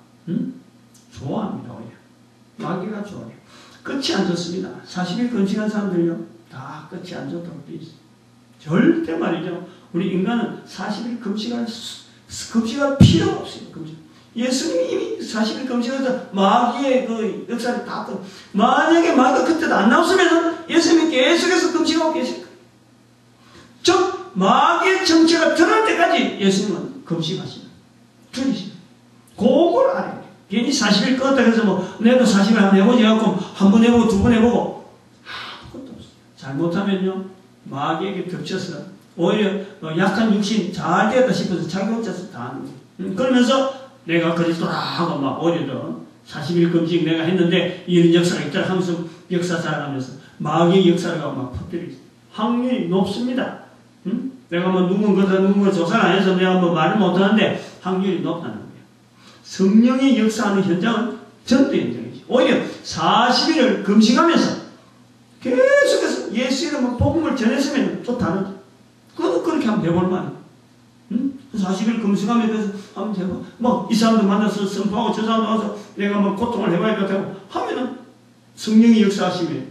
좋아합니다. 오히려. 마귀가 좋아해요. 끝이 안 좋습니다. 40일 금식한 사람들요. 다 끝이 안 좋다고 되어 있어요. 절대 말이죠. 우리 인간은 40일 금식할 필요가 없어요. 예수님이 이미 40일 금식해서 마귀의 그 역사를 다 끝. 만약에 마귀가 그때도 안 나왔으면 예수님이 계속해서 금식하고 계실 거예요. 즉 마귀의 정체가 드러날 때까지 예수님은 금식하시는 줄이시는 그걸 알아야 돼요. 괜히 40일 껐다 해서 뭐 내가 40일 한번 해보지 않고 한 번 해보고 두 번 해보고 아무것도 없어요. 잘못하면요 마귀에게 겹쳐서 오히려 약한 육신 잘 되었다 싶어서 자기 혼자서 다 하는 거예요. 그러면서 내가 그리스도라 하고 막 오히려 40일 금식 내가 했는데 이런 역사가 있더라 하면서 역사 자랑하면서 마귀의 역사를 막 퍼뜨리죠. 확률이 높습니다. 내가 뭐 누군 거 조사를 안 해서 내가 뭐 말을 못하는데 확률이 높다는 거예요. 성령이 역사하는 현장은 전도 현장이죠. 오히려 40일을 금식하면서 계속해서 예수 이름으로 복음을 전했으면 또 다르죠. 그것도 그렇게 하면 해볼 만이에요. 40일 금식하면서 하면 되고, 이 사람도 만나서 선포하고 저 사람도 와서 내가 고통을 해봐야 되고 하면은 성령이 역사하시면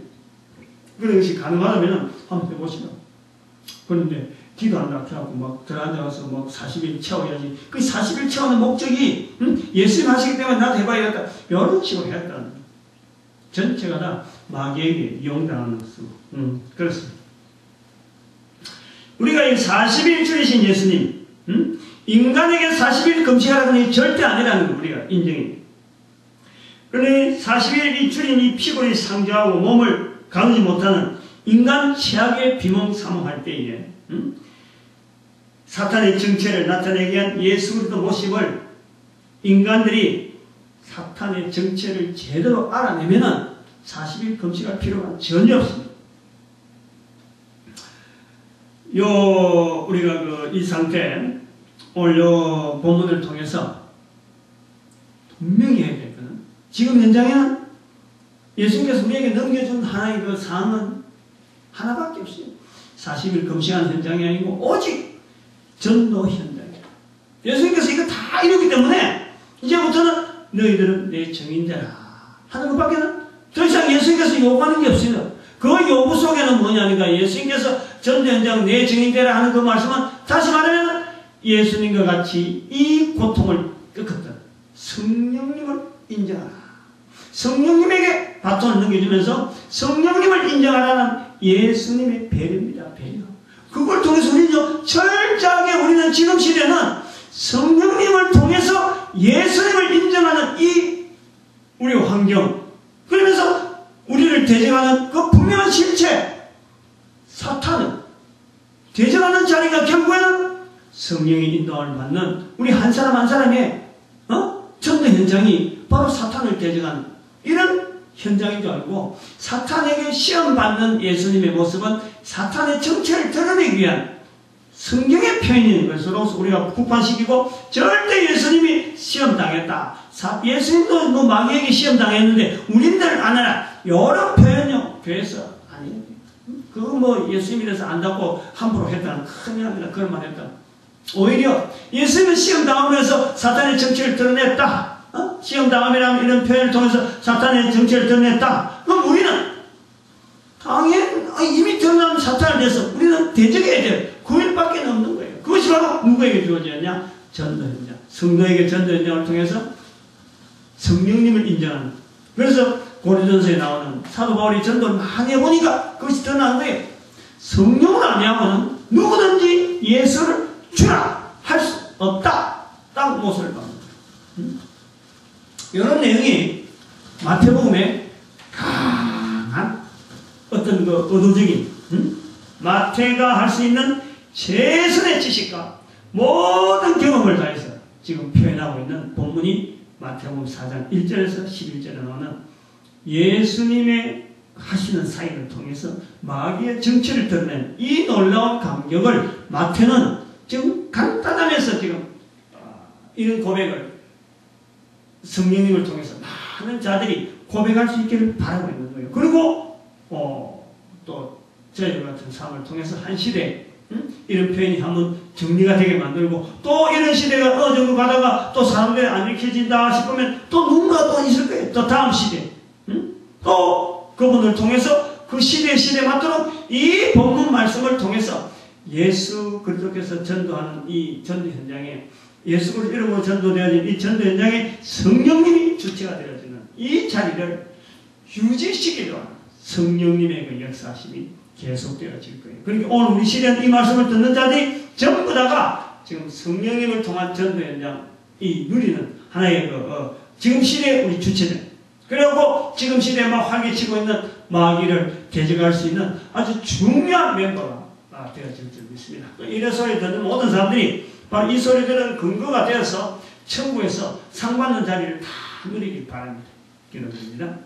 그런 것이 가능하다면 한번 해보시라. 그런데 기도 안 낳고 막 들어앉아서 막 40일 채워야지. 그 40일 채우는 목적이 예수님 하시기 때문에 나도 해봐야겠다. 이런 식으로 했다는 전체가 다 마귀에게 이용당하는 것으로 그렇습니다. 우리가 이 40일 줄이신 예수님 인간에게 40일 금식하라는 것이 절대 아니라는 걸 우리가 인정해요. 그런데 40일 이 줄인 이 피골이 상저하고 몸을 가누지 못하는 인간 최악의 비몽사몽할 때에 사탄의 정체를 나타내기 위한 예수 그리스도 모습을 인간들이 사탄의 정체를 제대로 알아내면은 40일 금식할 필요가 전혀 없습니다. 우리가 이 상태 오늘 본문을 통해서 분명히 해야 되거든. 지금 현장에는 예수님께서 우리에게 넘겨준 하나의 그 사항은 하나밖에 없어요. 40일 금식하는 현장이 아니고 오직 전도 현장이에요. 예수님께서 이거 다 이뤘기 때문에 이제부터는 너희들은 내 증인되라 하는 것밖에는 더 이상 예수님께서 요구하는 게 없어요. 그 요구 속에는 뭐냐니까 예수님께서 전도 현장 내 증인되라 하는 그 말씀은 다시 말하면 예수님과 같이 이 고통을 겪었던 성령님을 인정하라. 성령님에게 바톤을 넘겨주면서 성령님을 인정하라는 예수님의 배려입니다. 배려. 그걸 통해서 우리는 철저하게 우리는 지금 시대는 성령님을 통해서 예수님을 인정하는 이 우리 환경 그러면서 우리를 대적하는 그 분명한 실체 사탄은 대적하는 자리가 결국에는 성령의 인도함을 받는 우리 한 사람 한 사람의 전도 현장이 바로 사탄을 대적하는 이런 현장인 줄 알고 사탄에게 시험받는 예수님의 모습은 사탄의 정체를 드러내기 위한 성경의 표현인 것으로 우리가 국판시키고 절대 예수님이 시험당했다. 예수님도 마귀에게 시험당했는데 우린들 안 하라. 여러 표현요. 교회에서 아니에요. 그거 예수님이라서 안 잡고 함부로 했다는 큰일 납니다. 그런 말 했다. 오히려 예수님은 시험당하면서 사탄의 정체를 드러냈다. 시험당함이라는 이런 표현을 통해서 사탄의 정체를 드러냈다. 그럼 우리는 당연히 이미 드러난 사탄을 대해서 우리는 대적해야 돼요. 그 일밖에 없는 거예요. 그것이 바로 누구에게 주어졌냐? 전도 현장. 성도에게 전도 현장을 통해서 성령님을 인정하는. 그래서 고린도전서에 나오는 사도 바울이 전도를 많이 해보니까 그것이 드러나는 거예요. 성령을 아니하고는 누구든지 예수를 주라 할 수 없다. 딱 모습을 받는 거예요. 이런 내용이 마태복음에 강한 어떤 그 의도적인 마태가 할 수 있는 최선의 지식과 모든 경험을 다해서 지금 표현하고 있는 본문이 마태복음 4장 1절에서 11절에 나오는 예수님의 하시는 사역을 통해서 마귀의 정체를 드러낸 이 놀라운 감격을 마태는 지금 간단하면서 지금 이런 고백을 성령님을 통해서 많은 자들이 고백할 수 있기를 바라고 있는 거예요. 그리고 또 저희들 같은 삶을 통해서 한 시대에 이런 표현이 한번 정리가 되게 만들고 또 이런 시대가 어느 정도 가다가 또 사람들이 안 읽혀진다 싶으면 또 누군가 또 있을 거예요. 또 다음 시대 또 그분을 통해서 그 시대에 맞도록 이 본문 말씀을 통해서 예수 그리스도께서 전도하는 이 전도 현장에 예수 그리스도 이름으로 전도되어진 이 전도 현장에 성령님이 주체가 되어지는 이 자리를 유지시키려 하는 성령님의 그 역사심이 계속되어질 거예요. 그러니까 오늘 우리 시대는 이 말씀을 듣는 자들이 전부 다가 지금 성령님을 통한 전도 현장 이 누리는 하나의 지금 시대의 우리 주체들 그리고 지금 시대에 막 활개치고 있는 마귀를 대적할 수 있는 아주 중요한 멤버가 되어질 줄 믿습니다. 이런 소리 듣는 모든 사람들이 바로 이 소리들은 근거가 되어서 천국에서 상 받는 자리를 다 누리길 바랍니다. 기도드립니다.